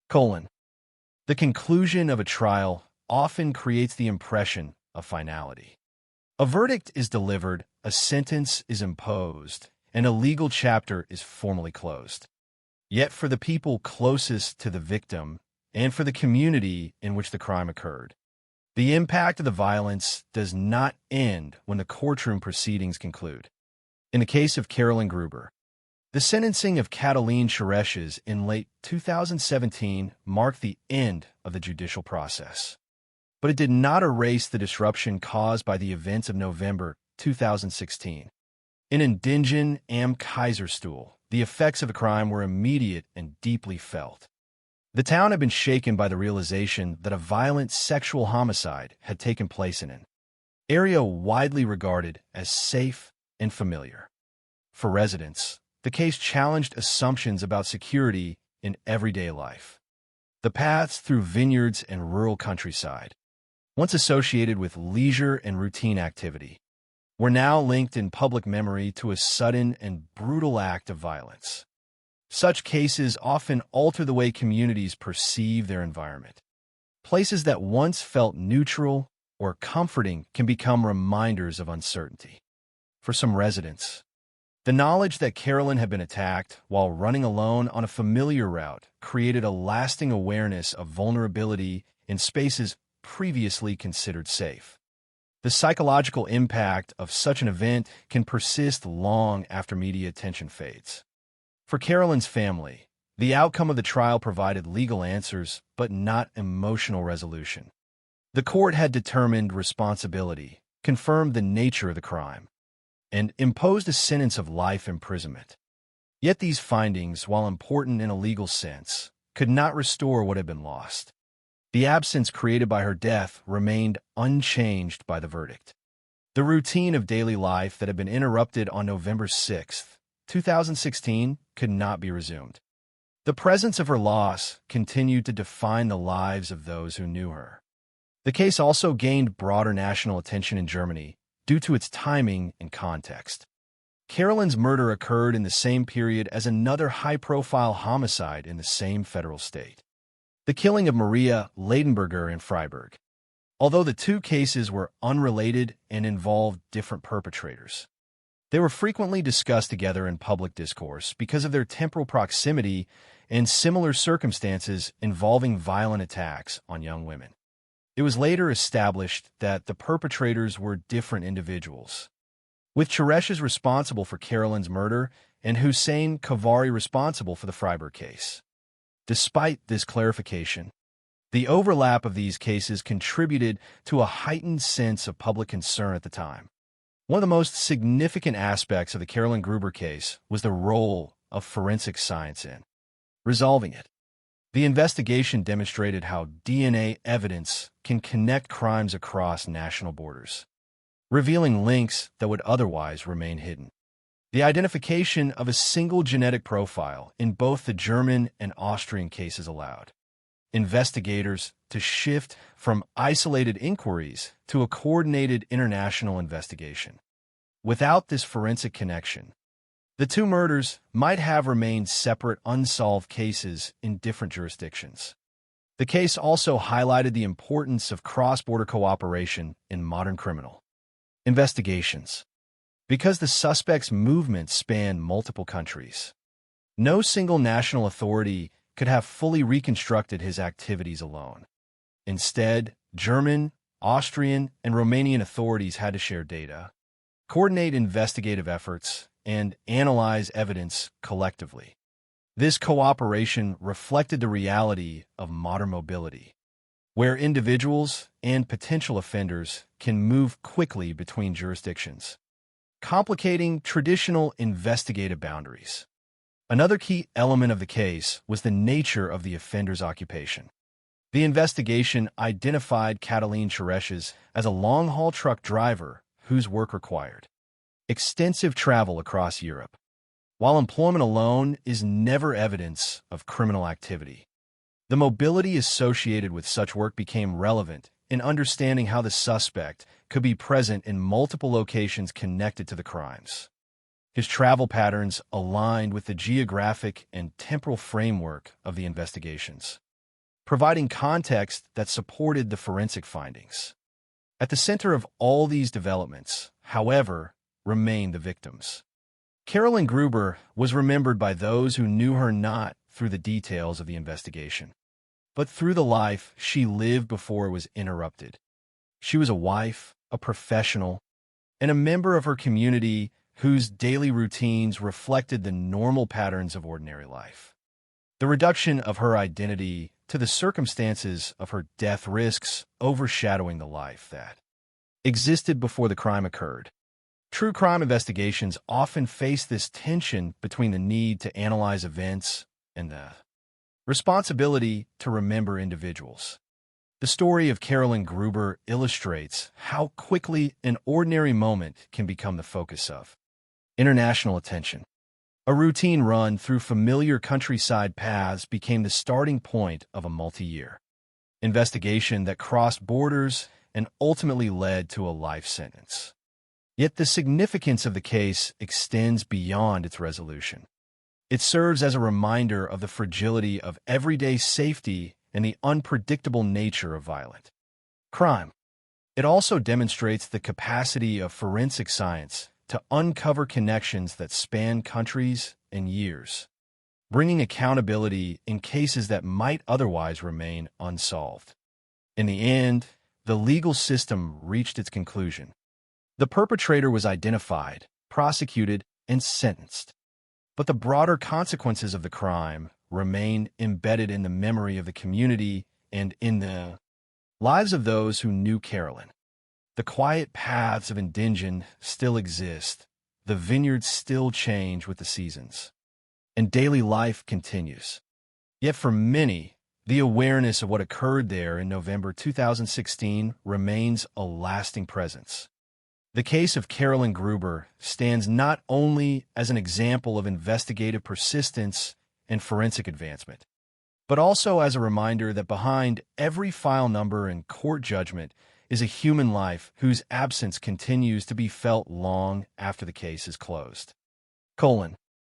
The conclusion of a trial often creates the impression of finality. A verdict is delivered, a sentence is imposed, and a legal chapter is formally closed. Yet for the people closest to the victim and for the community in which the crime occurred, the impact of the violence does not end when the courtroom proceedings conclude. In the case of Carolyn Gruber, the sentencing of Cataline Chereshes in late 2017 marked the end of the judicial process. But it did not erase the disruption caused by the events of November 2016. In Indingen am Kaiserstuhl, the effects of the crime were immediate and deeply felt. The town had been shaken by the realization that a violent sexual homicide had taken place in an area widely regarded as safe and familiar. For residents, the case challenged assumptions about security in everyday life. The paths through vineyards and rural countryside, once associated with leisure and routine activity, were now linked in public memory to a sudden and brutal act of violence. Such cases often alter the way communities perceive their environment. Places that once felt neutral or comforting can become reminders of uncertainty. For some residents, the knowledge that Carolyn had been attacked while running alone on a familiar route created a lasting awareness of vulnerability in spaces previously considered safe. The psychological impact of such an event can persist long after media attention fades. For Carolyn's family, the outcome of the trial provided legal answers but not emotional resolution. The court had determined responsibility, confirmed the nature of the crime, and imposed a sentence of life imprisonment. Yet these findings, while important in a legal sense, could not restore what had been lost. The absence created by her death remained unchanged by the verdict. The routine of daily life that had been interrupted on November 6, 2016, could not be resumed. The presence of her loss continued to define the lives of those who knew her. The case also gained broader national attention in Germany due to its timing and context. Carolyn's murder occurred in the same period as another high-profile homicide in the same federal state, the killing of Maria Leidenberger in Freiburg. Although the two cases were unrelated and involved different perpetrators, they were frequently discussed together in public discourse because of their temporal proximity and similar circumstances involving violent attacks on young women. It was later established that the perpetrators were different individuals, with Chereshes responsible for Carolyn's murder and Hussein Kavari responsible for the Freiburg case. Despite this clarification, the overlap of these cases contributed to a heightened sense of public concern at the time. One of the most significant aspects of the Carolyn Gruber case was the role of forensic science in resolving it. The investigation demonstrated how DNA evidence can connect crimes across national borders, revealing links that would otherwise remain hidden. The identification of a single genetic profile in both the German and Austrian cases allowed investigators to shift from isolated inquiries to a coordinated international investigation. Without this forensic connection, the two murders might have remained separate, unsolved cases in different jurisdictions. The case also highlighted the importance of cross-border cooperation in modern criminal investigations. Because the suspect's movements span multiple countries, no single national authority could have fully reconstructed his activities alone. Instead, German, Austrian, and Romanian authorities had to share data, coordinate investigative efforts, and analyze evidence collectively. This cooperation reflected the reality of modern mobility, where individuals and potential offenders can move quickly between jurisdictions, complicating traditional investigative boundaries. Another key element of the case was the nature of the offender's occupation. The investigation identified Cataline Chereshes as a long-haul truck driver whose work required extensive travel across Europe. While employment alone is never evidence of criminal activity, the mobility associated with such work became relevant in understanding how the suspect could be present in multiple locations connected to the crimes. His travel patterns aligned with the geographic and temporal framework of the investigations, providing context that supported the forensic findings. At the center of all these developments, however, remain the victims. Carolyn Gruber was remembered by those who knew her not through the details of the investigation, but through the life she lived before it was interrupted. She was a wife, a professional, and a member of her community whose daily routines reflected the normal patterns of ordinary life. The reduction of her identity to the circumstances of her death risks overshadowing the life that existed before the crime occurred. True crime investigations often face this tension between the need to analyze events and the responsibility to remember individuals. The story of Carolyn Gruber illustrates how quickly an ordinary moment can become the focus of international attention. A routine run through familiar countryside paths became the starting point of a multi-year investigation that crossed borders and ultimately led to a life sentence. Yet the significance of the case extends beyond its resolution. It serves as a reminder of the fragility of everyday safety and the unpredictable nature of violent crime. It also demonstrates the capacity of forensic science to uncover connections that span countries and years, bringing accountability in cases that might otherwise remain unsolved. In the end, the legal system reached its conclusion. The perpetrator was identified, prosecuted, and sentenced. But the broader consequences of the crime remain embedded in the memory of the community and in the lives of those who knew Carolyn. The quiet paths of Indingen still exist, the vineyards still change with the seasons, and daily life continues. Yet for many, the awareness of what occurred there in November 2016 remains a lasting presence. The case of Carolyn Gruber stands not only as an example of investigative persistence and forensic advancement, but also as a reminder that behind every file number and court judgment is a human life whose absence continues to be felt long after the case is closed.